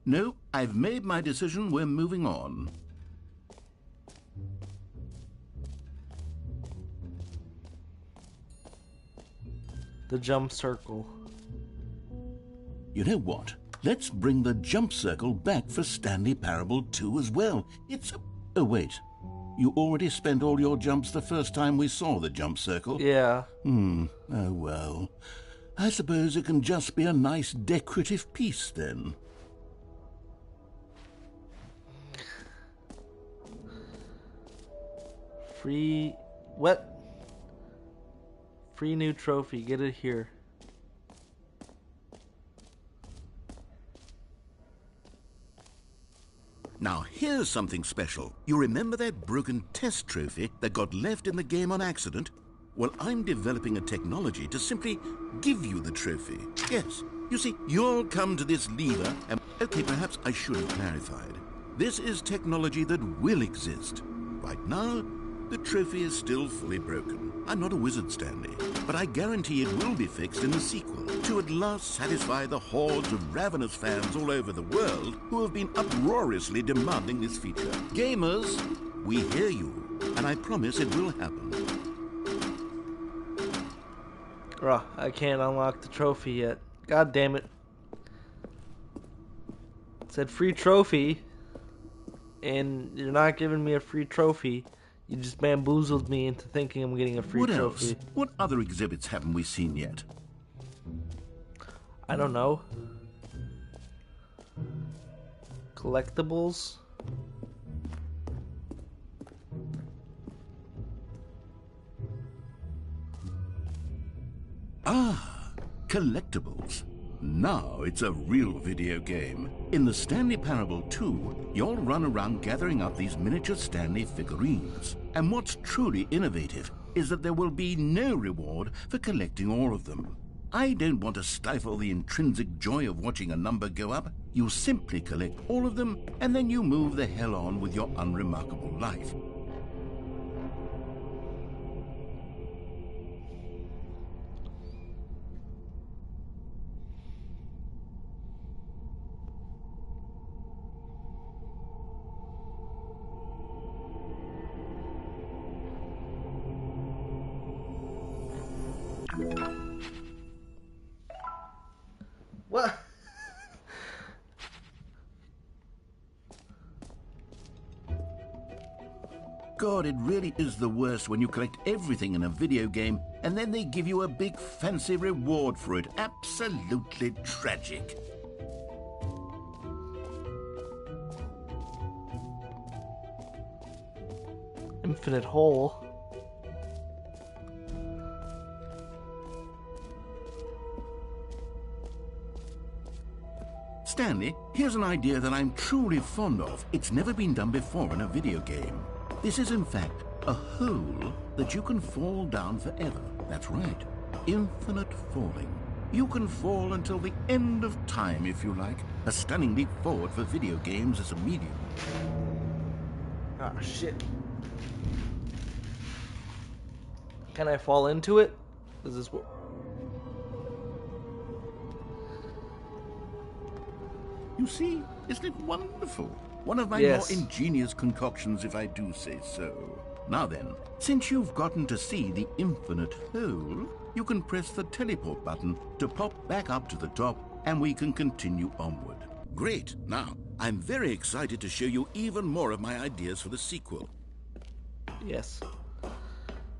No, I've made my decision. We're moving on. The jump circle. You know what? Let's bring the jump circle back for Stanley Parable 2 as well. It's... Oh, wait. You already spent all your jumps the first time we saw the jump circle? Yeah. Oh, well. I suppose it can just be a nice decorative piece, then. Free... What? Free new trophy. Get it here. Now, here's something special. You remember that broken test trophy that got left in the game on accident? Well, I'm developing a technology to simply give you the trophy. Yes. You see, you'll come to this lever and... Okay, perhaps I should have clarified. This is technology that will exist. Right now, the trophy is still fully broken. I'm not a wizard, Stanley, but I guarantee it will be fixed in the sequel to at last satisfy the hordes of ravenous fans all over the world who have been uproariously demanding this feature. Gamers, we hear you, and I promise it will happen. I can't unlock the trophy yet. God damn it. It said free trophy, and you're not giving me a free trophy. You just bamboozled me into thinking I'm getting a free trophy. What else? What other exhibits haven't we seen yet? I don't know. Collectibles? Ah, collectibles. Now it's a real video game. In the Stanley Parable 2, you'll run around gathering up these miniature Stanley figurines. And what's truly innovative is that there will be no reward for collecting all of them. I don't want to stifle the intrinsic joy of watching a number go up. You simply collect all of them, and then you move the hell on with your unremarkable life. What? God, it really is the worst when you collect everything in a video game and then they give you a big fancy reward for it. Absolutely tragic. Infinite hole. Stanley, here's an idea that I'm truly fond of. It's never been done before in a video game. This is, in fact, a hole that you can fall down forever. That's right. Infinite falling. You can fall until the end of time if you like. A stunning leap forward for video games as a medium. Ah, shit. Can I fall into it? Is this what... You see, isn't it wonderful? One of my Yes. more ingenious concoctions, if I do say so. Now then, since you've gotten to see the infinite hole, you can press the teleport button to pop back up to the top, and we can continue onward. Great. Now, I'm very excited to show you even more of my ideas for the sequel. Yes.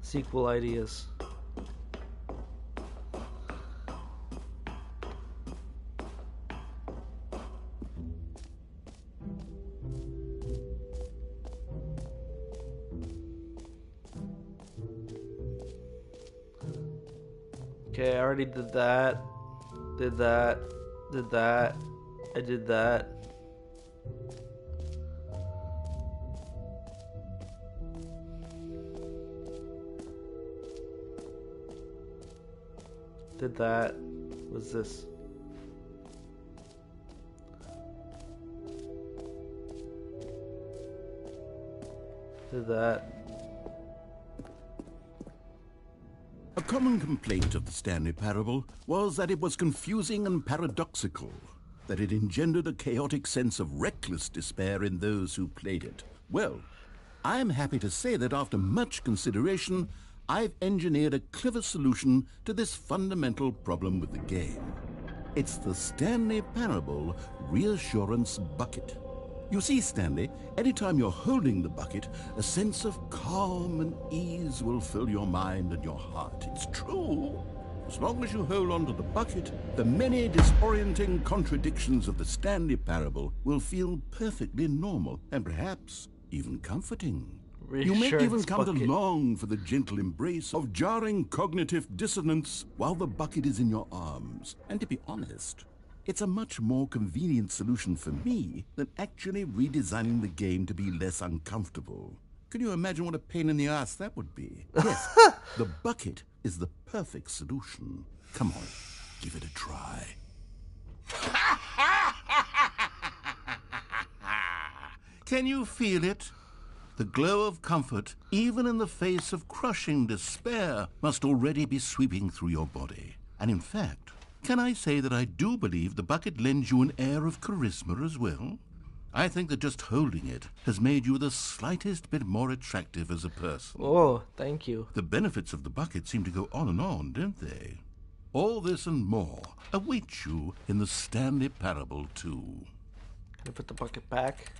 Sequel ideas. Okay, I already did that. Did that. Did that. I did that. Did that. What's this? Did that. A common complaint of the Stanley Parable was that it was confusing and paradoxical, that it engendered a chaotic sense of reckless despair in those who played it. Well, I'm happy to say that after much consideration, I've engineered a clever solution to this fundamental problem with the game. It's the Stanley Parable Reassurance Bucket. You see, Stanley, anytime you're holding the bucket, a sense of calm and ease will fill your mind and your heart. It's true. As long as you hold on to the bucket, the many disorienting contradictions of the Stanley Parable will feel perfectly normal and perhaps even comforting. You may even come to long for the gentle embrace of jarring cognitive dissonance while the bucket is in your arms. And to be honest, it's a much more convenient solution for me than actually redesigning the game to be less uncomfortable. Can you imagine what a pain in the ass that would be? Yes, the bucket is the perfect solution. Come on, give it a try. Can you feel it? The glow of comfort, even in the face of crushing despair, must already be sweeping through your body. And in fact, can I say that I do believe the bucket lends you an air of charisma as well? I think that just holding it has made you the slightest bit more attractive as a person. Oh, thank you. The benefits of the bucket seem to go on, don't they? All this and more await you in the Stanley Parable 2. Can I put the bucket back?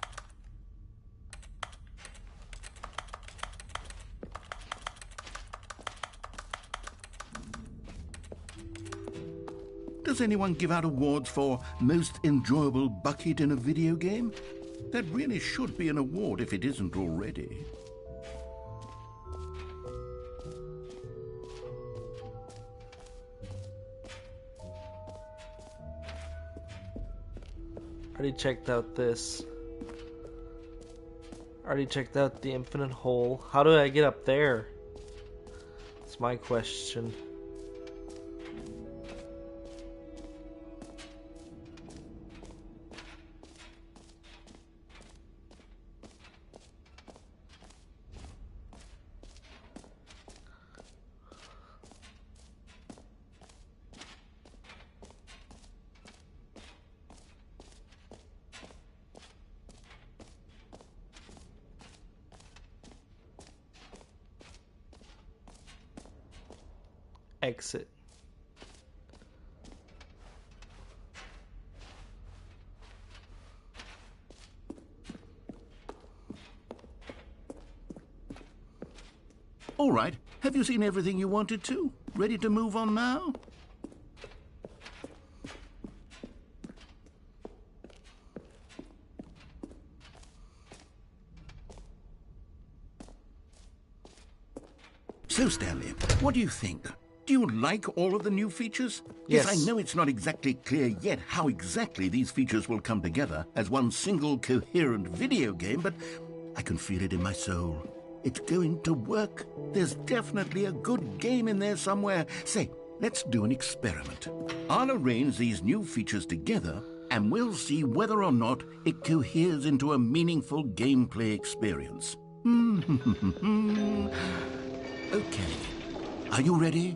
Does anyone give out awards for most enjoyable bucket in a video game? That really should be an award if it isn't already. Already checked out this. Already checked out the infinite hole. How do I get up there? That's my question. Exit. All right, have you seen everything you wanted to? Ready to move on now? So, Stanley, what do you think? Do you like all of the new features? Yes. I know it's not exactly clear yet how exactly these features will come together as one single coherent video game, but I can feel it in my soul. It's going to work. There's definitely a good game in there somewhere. Say, let's do an experiment. I'll arrange these new features together, and we'll see whether or not it coheres into a meaningful gameplay experience. Okay, are you ready?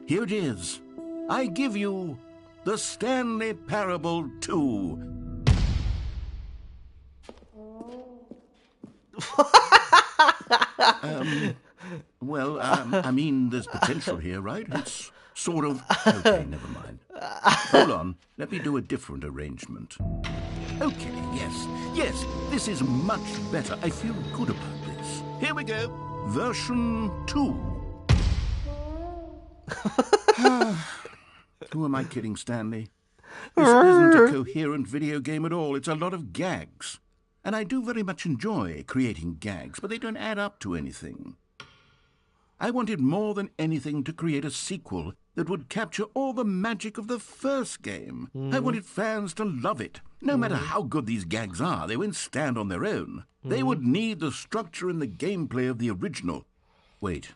Here it is. I give you the Stanley Parable 2. I mean, there's potential here, right? It's sort of... Okay, never mind. Hold on, let me do a different arrangement. Okay, yes, this is much better. I feel good about this. Here we go. Version 2. Who am I kidding, Stanley? This isn't a coherent video game at all. It's a lot of gags. And I do very much enjoy creating gags, but they don't add up to anything. I wanted more than anything to create a sequel that would capture all the magic of the first game. I wanted fans to love it. No matter how good these gags are, they won't stand on their own. They would need the structure and the gameplay of the original. Wait,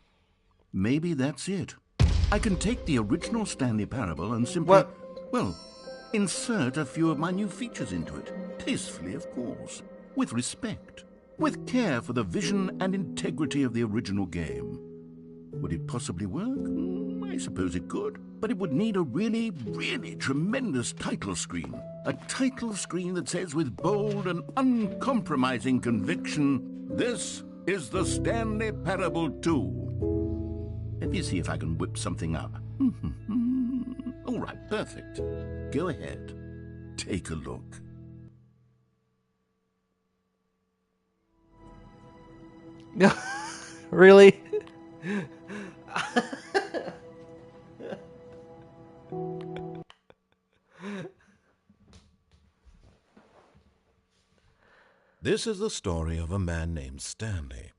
maybe that's it. I can take the original Stanley Parable and simply, insert a few of my new features into it. Tastefully, of course. With respect. With care for the vision and integrity of the original game. Would it possibly work? I suppose it could. But it would need a really, really tremendous title screen. A title screen that says with bold and uncompromising conviction, "This is the Stanley Parable 2. Let me see if I can whip something up. All right, perfect. Go ahead. Take a look. Really? This is the story of a man named Stanley.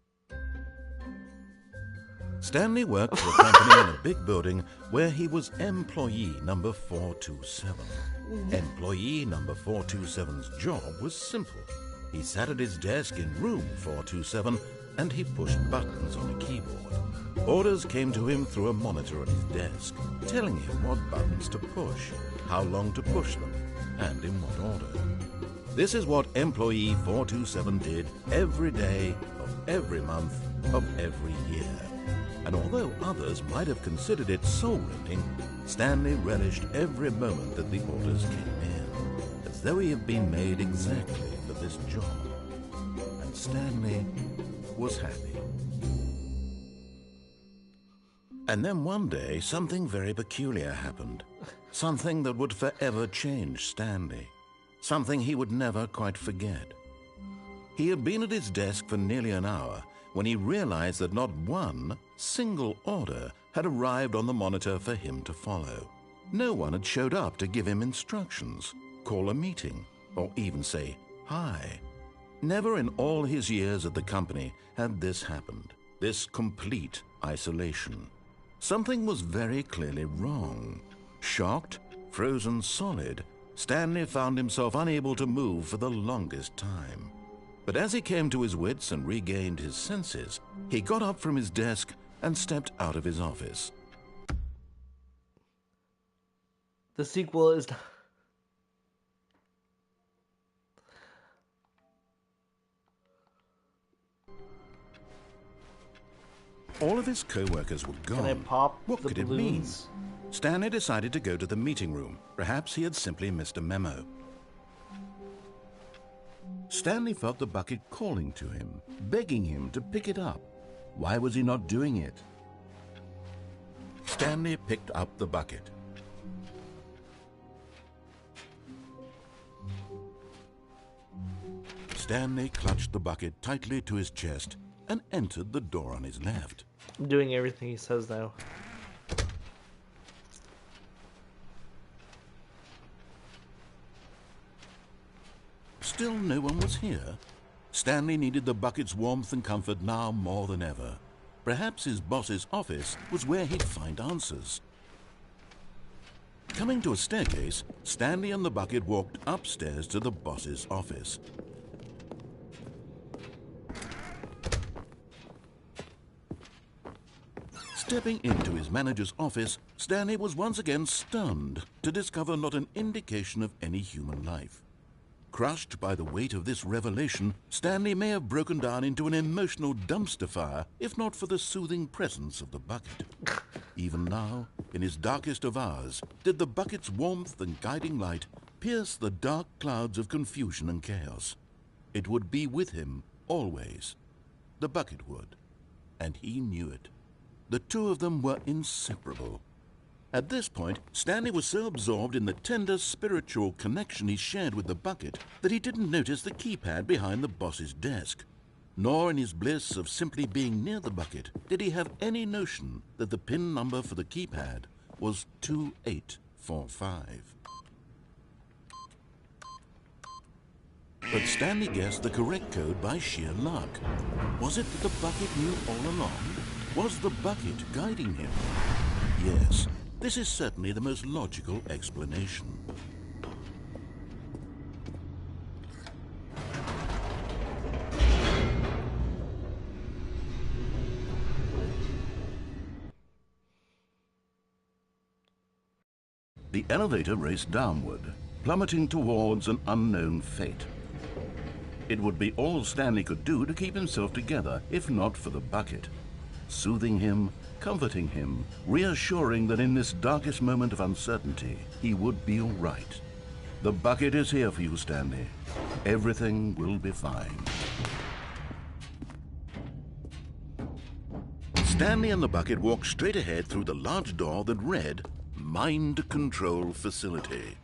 Stanley worked for a company in a big building where he was employee number 427. Employee number 427's job was simple. He sat at his desk in room 427 and he pushed buttons on a keyboard. Orders came to him through a monitor on his desk, telling him what buttons to push, how long to push them, and in what order. This is what employee 427 did every day of every month of every year. And although others might have considered it soul-rending, Stanley relished every moment that the orders came in, as though he had been made exactly for this job. And Stanley was happy. And then one day, something very peculiar happened. Something that would forever change Stanley. Something he would never quite forget. He had been at his desk for nearly an hour when he realized that not one single order had arrived on the monitor for him to follow. No one had showed up to give him instructions, call a meeting, or even say hi. Never in all his years at the company had this happened, this complete isolation. Something was very clearly wrong. Shocked, frozen solid, Stanley found himself unable to move for the longest time. But as he came to his wits and regained his senses, he got up from his desk and stepped out of his office. The sequel is... All of his co-workers were gone. Can I pop What the could it balloons? mean? Stanley decided to go to the meeting room. Perhaps he had simply missed a memo. Stanley felt the bucket calling to him, begging him to pick it up. Why was he not doing it? Stanley picked up the bucket. Stanley clutched the bucket tightly to his chest and entered the door on his left. I'm doing everything he says now. Still no one was here. Stanley needed the bucket's warmth and comfort now more than ever. Perhaps his boss's office was where he'd find answers. Coming to a staircase, Stanley and the bucket walked upstairs to the boss's office. Stepping into his manager's office, Stanley was once again stunned to discover not an indication of any human life. Crushed by the weight of this revelation, Stanley may have broken down into an emotional dumpster fire if not for the soothing presence of the bucket. Even now, in his darkest of hours, did the bucket's warmth and guiding light pierce the dark clouds of confusion and chaos. It would be with him always. The bucket would, and he knew it. The two of them were inseparable. At this point, Stanley was so absorbed in the tender spiritual connection he shared with the bucket that he didn't notice the keypad behind the boss's desk. Nor in his bliss of simply being near the bucket did he have any notion that the PIN number for the keypad was 2845. But Stanley guessed the correct code by sheer luck. Was it that the bucket knew all along? Was the bucket guiding him? Yes. This is certainly the most logical explanation. The elevator raced downward, plummeting towards an unknown fate. It would be all Stanley could do to keep himself together, if not for the bucket. Soothing him, comforting him, reassuring that in this darkest moment of uncertainty, he would be all right. The bucket is here for you, Stanley. Everything will be fine. Stanley and the bucket walked straight ahead through the large door that read, Mind Control Facility.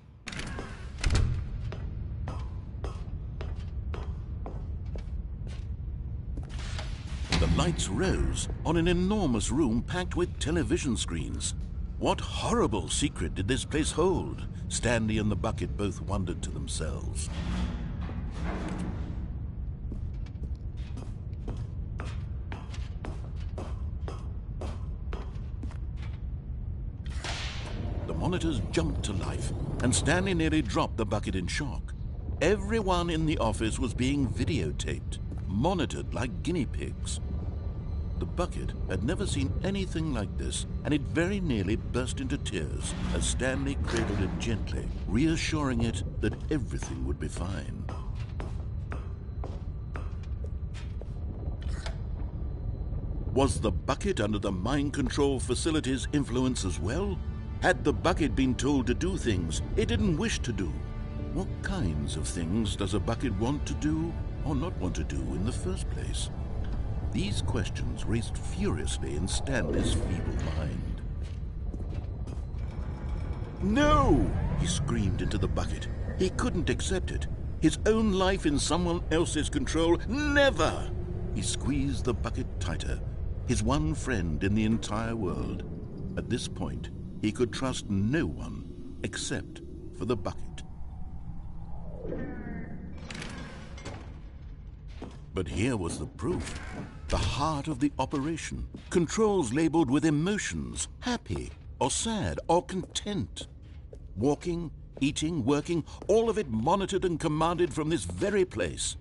The lights rose on an enormous room packed with television screens. What horrible secret did this place hold? Stanley and the bucket both wondered to themselves. The monitors jumped to life, and Stanley nearly dropped the bucket in shock. Everyone in the office was being videotaped, monitored like guinea pigs. The bucket had never seen anything like this, and it very nearly burst into tears as Stanley cradled it gently, reassuring it that everything would be fine. Was the bucket under the mind control facility's influence as well? Had the bucket been told to do things it didn't wish to do? What kinds of things does a bucket want to do or not want to do in the first place? These questions raced furiously in Stanley's feeble mind. No! He screamed into the bucket. He couldn't accept it. His own life in someone else's control, never! He squeezed the bucket tighter, his one friend in the entire world. At this point, he could trust no one except for the bucket. But here was the proof. The heart of the operation. Controls labeled with emotions, happy or sad or content. Walking, eating, working, all of it monitored and commanded from this very place.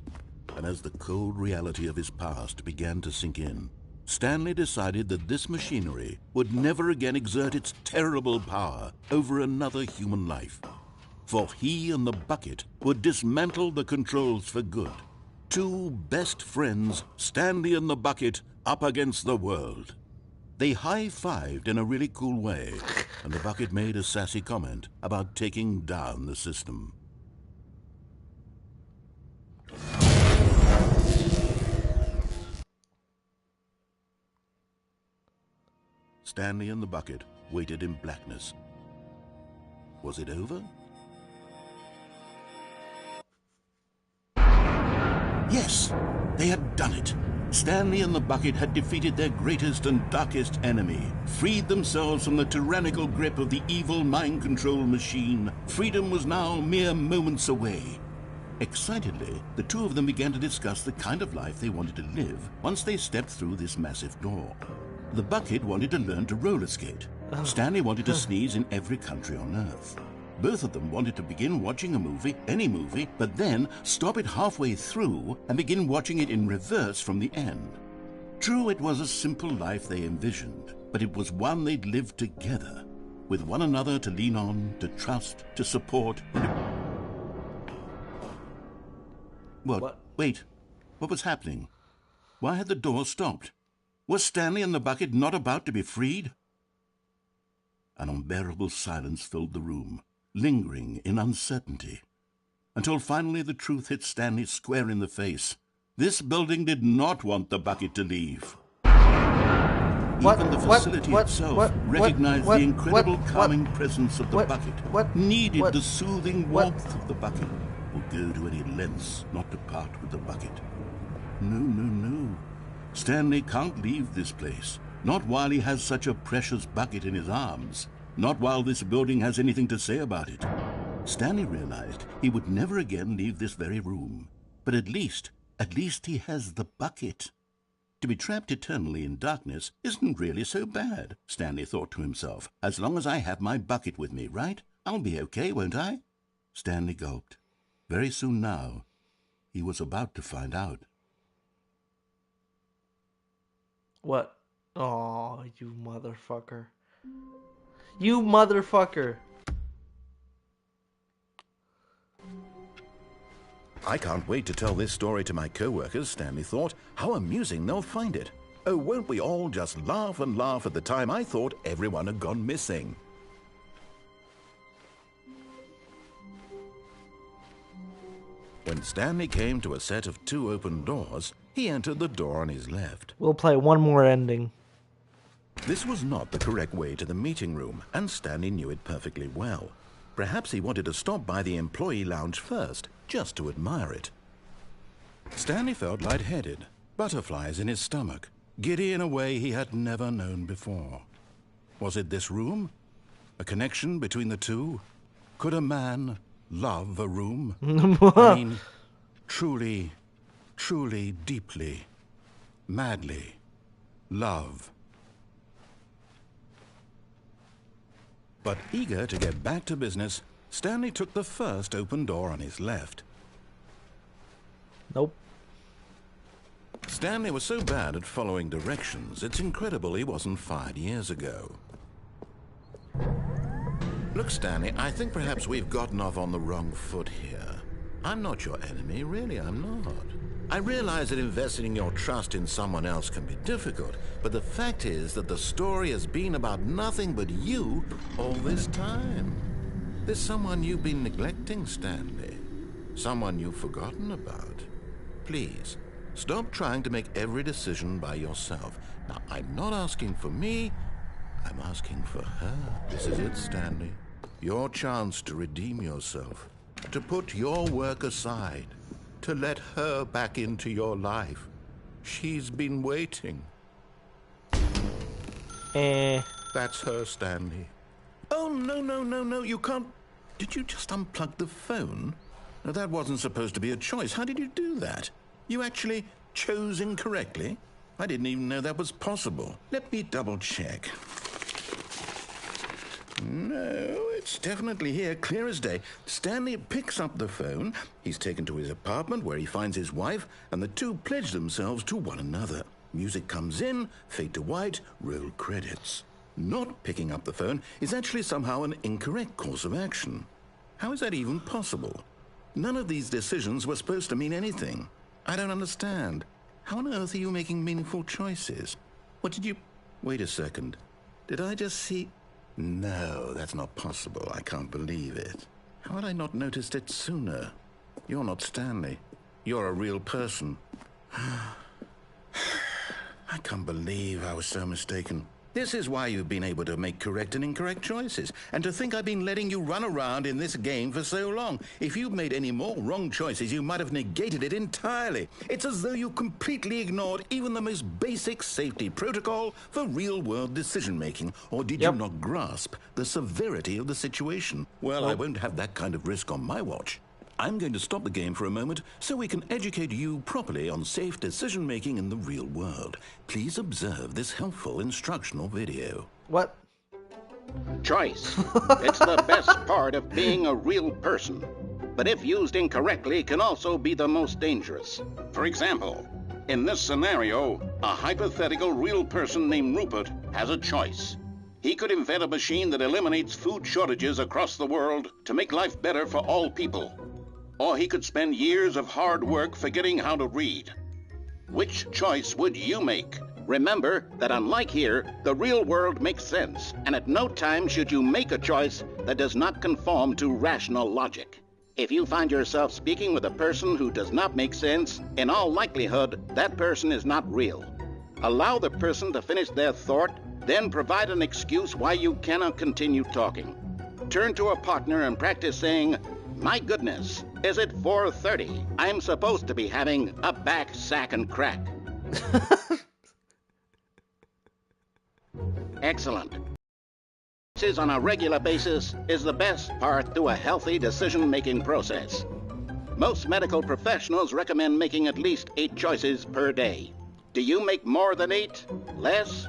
And as the cold reality of his past began to sink in, Stanley decided that this machinery would never again exert its terrible power over another human life. For he and the bucket would dismantle the controls for good. Two best friends, Stanley and the bucket, up against the world. They high-fived in a really cool way, and the bucket made a sassy comment about taking down the system. Stanley and the bucket waited in blackness. Was it over? Yes, they had done it. Stanley and the bucket had defeated their greatest and darkest enemy, freed themselves from the tyrannical grip of the evil mind control machine. Freedom was now mere moments away. Excitedly, the two of them began to discuss the kind of life they wanted to live once they stepped through this massive door. The bucket wanted to learn to roller skate. Stanley wanted to sneeze in every country on Earth. Both of them wanted to begin watching a movie, any movie, but then stop it halfway through and begin watching it in reverse from the end. True, it was a simple life they envisioned, but it was one they'd lived together. with one another to lean on, to trust, to support. What? Wait. What was happening? Why had the door stopped? Was Stanley and the bucket not about to be freed? An unbearable silence filled the room, lingering in uncertainty, until finally the truth hit Stanley square in the face. This building did not want the bucket to leave. Even the facility itself recognized the incredible calming presence of the bucket, needed the soothing warmth of the bucket, would go to any lengths not to part with the bucket. No. Stanley can't leave this place, not while he has such a precious bucket in his arms, not while this building has anything to say about it. Stanley realized he would never again leave this very room, but at least he has the bucket. To be trapped eternally in darkness isn't really so bad, Stanley thought to himself. As long as I have my bucket with me, right? I'll be okay, won't I? Stanley gulped. Very soon now, he was about to find out. What? Oh, you motherfucker. You motherfucker. I can't wait to tell this story to my co-workers, Stanley thought. How amusing they'll find it. Oh, won't we all just laugh and laugh at the time I thought everyone had gone missing. When Stanley came to a set of 2 open doors, he entered the door on his left. We'll play one more ending. This was not the correct way to the meeting room, and Stanley knew it perfectly well. Perhaps he wanted to stop by the employee lounge first, just to admire it. Stanley felt lightheaded, butterflies in his stomach, giddy in a way he had never known before. Was it this room? A connection between the two? Could a man love a room? I mean, truly, deeply, madly love. But eager to get back to business, Stanley took the first open door on his left. Nope. Stanley was so bad at following directions, it's incredible he wasn't fired years ago. Look, Stanley, I think perhaps we've gotten off on the wrong foot here. I'm not your enemy, really, I'm not. I realize that investing your trust in someone else can be difficult, but the fact is that the story has been about nothing but you all this time. There's someone you've been neglecting, Stanley. Someone you've forgotten about. Please, stop trying to make every decision by yourself. Now, I'm not asking for me, I'm asking for her. This is it, Stanley. Your chance to redeem yourself, to put your work aside, to let her back into your life. She's been waiting. That's her, Stanley. Oh, no, you can't. Did you just unplug the phone? No, that wasn't supposed to be a choice. How did you do that? You actually chose incorrectly? I didn't even know that was possible. Let me double check. No, it's definitely here, clear as day. Stanley picks up the phone. He's taken to his apartment where he finds his wife, and the two pledge themselves to one another. Music comes in, fade to white, roll credits. Not picking up the phone is actually somehow an incorrect course of action. How is that even possible? None of these decisions were supposed to mean anything. I don't understand. How on earth are you making meaningful choices? What did you... Wait a second. Did I just see... No, that's not possible. I can't believe it. How had I not noticed it sooner? You're not Stanley. You're a real person. I can't believe I was so mistaken. This is why you've been able to make correct and incorrect choices. And to think I've been letting you run around in this game for so long. If you'd made any more wrong choices, you might have negated it entirely. It's as though you completely ignored even the most basic safety protocol for real-world decision-making. Or did you not grasp the severity of the situation? Well, I won't have that kind of risk on my watch. I'm going to stop the game for a moment so we can educate you properly on safe decision-making in the real world. Please observe this helpful instructional video. What? Choice. It's the best part of being a real person. But if used incorrectly, can also be the most dangerous. For example, in this scenario, a hypothetical real person named Rupert has a choice. He could invent a machine that eliminates food shortages across the world to make life better for all people. Or he could spend years of hard work forgetting how to read. Which choice would you make? Remember that unlike here, the real world makes sense, and at no time should you make a choice that does not conform to rational logic. If you find yourself speaking with a person who does not make sense, in all likelihood, that person is not real. Allow the person to finish their thought, then provide an excuse why you cannot continue talking. Turn to a partner and practice saying, "My goodness, is it 4:30? I'm supposed to be having a back, sack, and crack." Excellent. Choices on a regular basis is the best part to a healthy decision-making process. Most medical professionals recommend making at least 8 choices per day. Do you make more than 8? Less?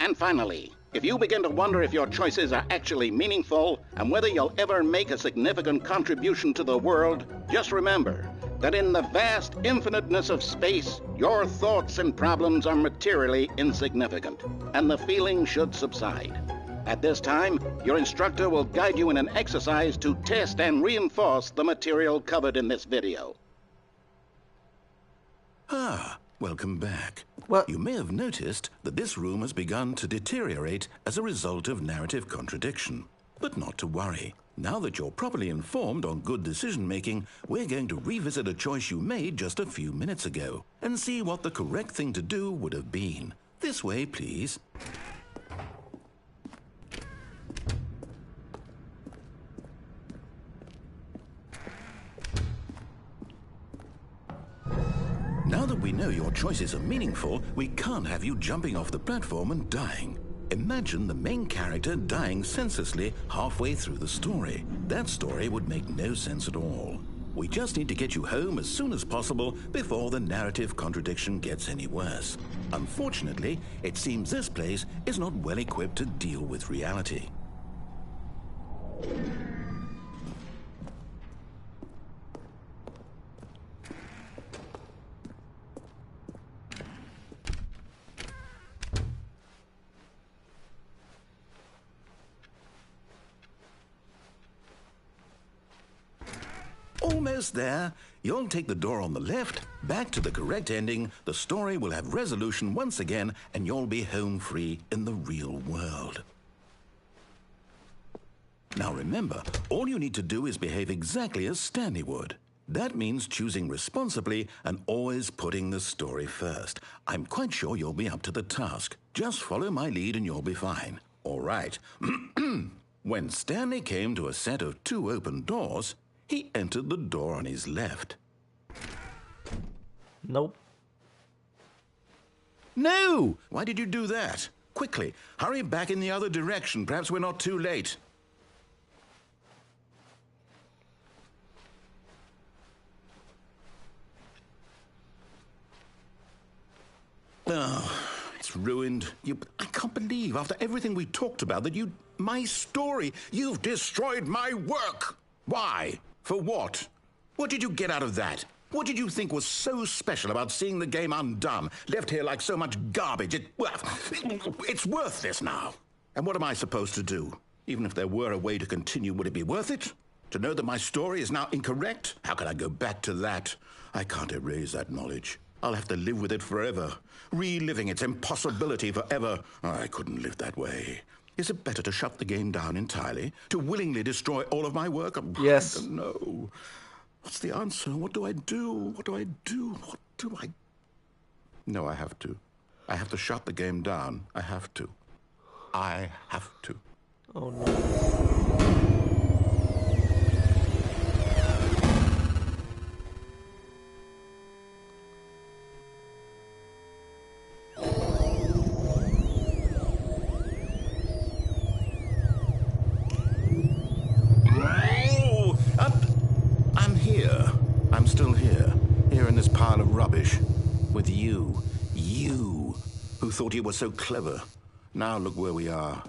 And finally, if you begin to wonder if your choices are actually meaningful and whether you'll ever make a significant contribution to the world, just remember that in the vast infiniteness of space, your thoughts and problems are materially insignificant, and the feeling should subside. At this time, your instructor will guide you in an exercise to test and reinforce the material covered in this video. Welcome back. What? You may have noticed that this room has begun to deteriorate as a result of narrative contradiction. But not to worry. Now that you're properly informed on good decision-making, we're going to revisit a choice you made just a few minutes ago and see what the correct thing to do would have been. This way, please. Now that we know your choices are meaningful, we can't have you jumping off the platform and dying. Imagine the main character dying senselessly halfway through the story. That story would make no sense at all. We just need to get you home as soon as possible before the narrative contradiction gets any worse. Unfortunately, it seems this place is not well equipped to deal with reality. Almost there. You'll take the door on the left, back to the correct ending, the story will have resolution once again, and you'll be home free in the real world. Now remember, all you need to do is behave exactly as Stanley would. That means choosing responsibly and always putting the story first. I'm quite sure you'll be up to the task. Just follow my lead and you'll be fine. All right. When Stanley came to a set of 2 open doors, he entered the door on his left. Nope. No! Why did you do that? Quickly, hurry back in the other direction. Perhaps we're not too late. Oh, it's ruined. I can't believe, after everything we talked about, that my story, you've destroyed my work. Why? For what? What did you get out of that? What did you think was so special about seeing the game undone, left here like so much garbage? It's worthless now. And what am I supposed to do? Even if there were a way to continue, would it be worth it? To know that my story is now incorrect? How can I go back to that? I can't erase that knowledge. I'll have to live with it forever, reliving its impossibility forever. I couldn't live that way. Is it better to shut the game down entirely? To willingly destroy all of my work? Yes. I don't know. What's the answer? What do I do? What do I do? What do I... No, I have to. I have to shut the game down. I have to. I have to. Oh no. I'm still here in this pile of rubbish, with you, who thought you were so clever. Now look where we are.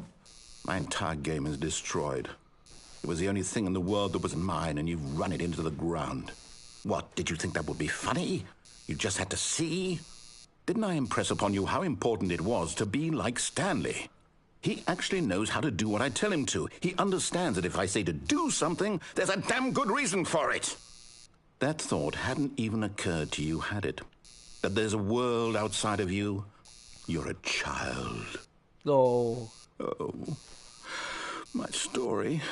My entire game is destroyed. It was the only thing in the world that was mine, and you've run it into the ground. What, did you think that would be funny? You just had to see? Didn't I impress upon you how important it was to be like Stanley? He actually knows how to do what I tell him to. He understands that if I say to do something, there's a damn good reason for it. That thought hadn't even occurred to you, had it? That there's a world outside of you? You're a child. Oh. Oh, my story.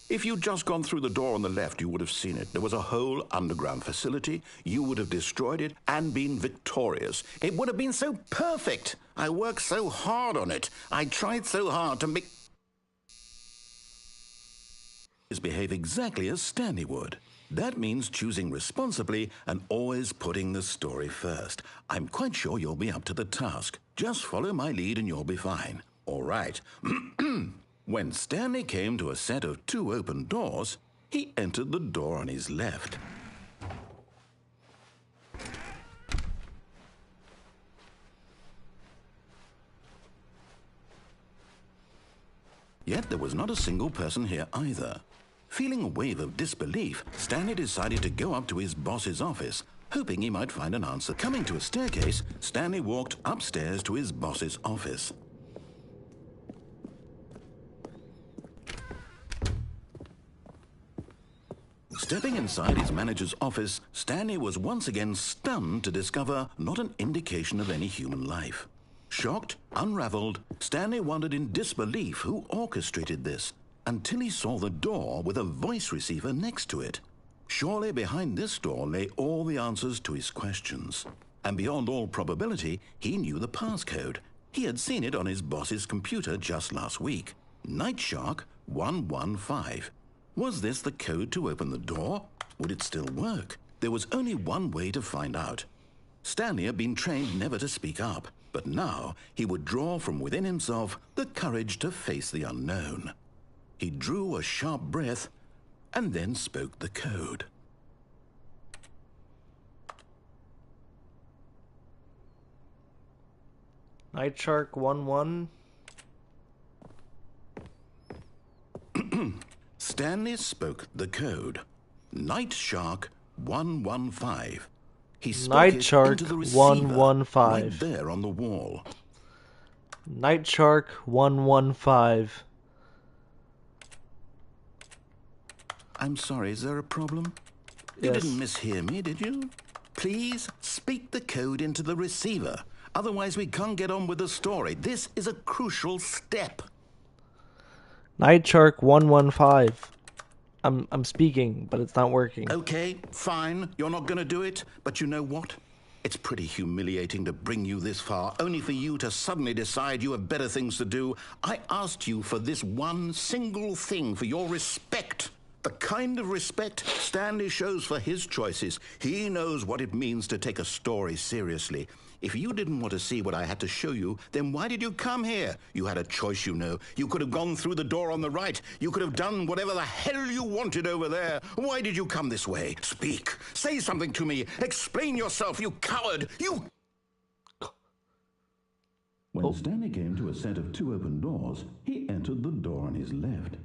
If you'd just gone through the door on the left, you would have seen it. There was a whole underground facility. You would have destroyed it and been victorious. It would have been so perfect. I worked so hard on it. I tried so hard to make... behave exactly as Stanley would. That means choosing responsibly and always putting the story first. I'm quite sure you'll be up to the task. Just follow my lead and you'll be fine. All right. When Stanley came to a set of 2 open doors, he entered the door on his left. Yet there was not a single person here either. Feeling a wave of disbelief, Stanley decided to go up to his boss's office, hoping he might find an answer. Coming to a staircase, Stanley walked upstairs to his boss's office. Stepping inside his manager's office, Stanley was once again stunned to discover not an indication of any human life. Shocked, unraveled, Stanley wondered in disbelief who orchestrated this, until he saw the door with a voice receiver next to it. Surely behind this door lay all the answers to his questions. And beyond all probability, he knew the passcode. He had seen it on his boss's computer just last week. Night Shark 115. Was this the code to open the door? Would it still work? There was only one way to find out. Stanley had been trained never to speak up, but now he would draw from within himself the courage to face the unknown. He drew a sharp breath and then spoke the code. Night Shark 1-1. Stanley spoke the code. Night Shark 115. He spoke Night it Shark into the receiver 115. right there on the wall. Night Shark 115. I'm sorry, is there a problem? Yes. You didn't mishear me, did you? Please speak the code into the receiver. Otherwise, we can't get on with the story. This is a crucial step. Night Shark 115. I'm speaking, but it's not working. Okay, fine. You're not going to do it. But you know what? It's pretty humiliating to bring you this far, only for you to suddenly decide you have better things to do. I asked you for this one single thing, for your respect. The kind of respect Stanley shows for his choices. He knows what it means to take a story seriously. If you didn't want to see what I had to show you, then why did you come here? You had a choice, you know. You could have gone through the door on the right. You could have done whatever the hell you wanted over there. Why did you come this way? Speak. Say something to me. Explain yourself, you coward. You... When Stanley came to a set of 2 open doors, he entered the door on his left.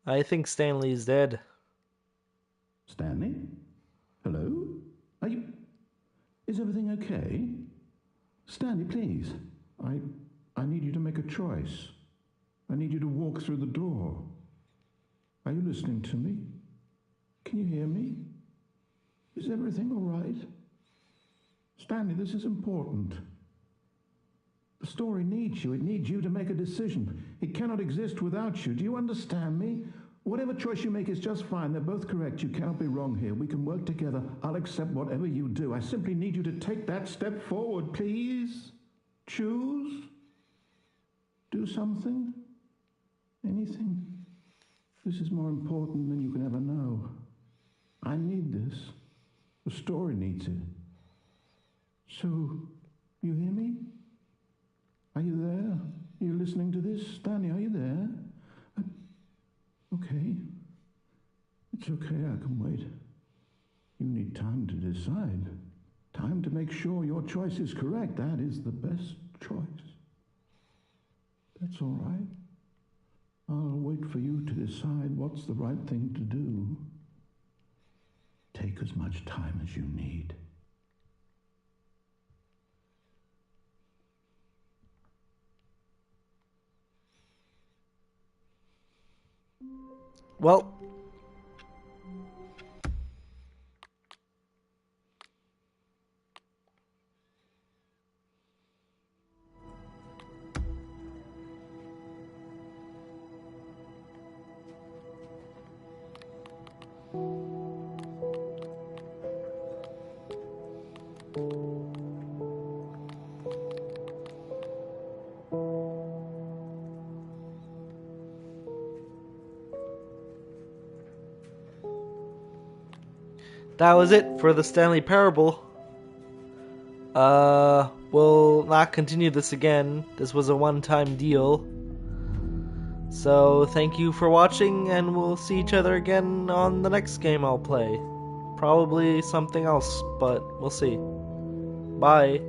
I think Stanley's dead. Stanley? Hello? Are you... Is everything okay? Stanley, please. I need you to make a choice. I need you to walk through the door. Are you listening to me? Can you hear me? Is everything all right? Stanley, this is important. The story needs you. It needs you to make a decision. It cannot exist without you. Do you understand me? Whatever choice you make is just fine. They're both correct. You cannot be wrong here. We can work together. I'll accept whatever you do. I simply need you to take that step forward, please. Choose. Do something. Anything. This is more important than you can ever know. I need this. The story needs it. So, you hear me? Are you there? Are you listening to this? Stanley, are you there? Okay. It's okay, I can wait. You need time to decide. Time to make sure your choice is correct. That is the best choice. That's all right. I'll wait for you to decide what's the right thing to do. Take as much time as you need. Well, that was it for the Stanley Parable. We'll not continue this again. This was a one-time deal. So, thank you for watching, and we'll see each other again on the next game I'll play. Probably something else, but we'll see. Bye.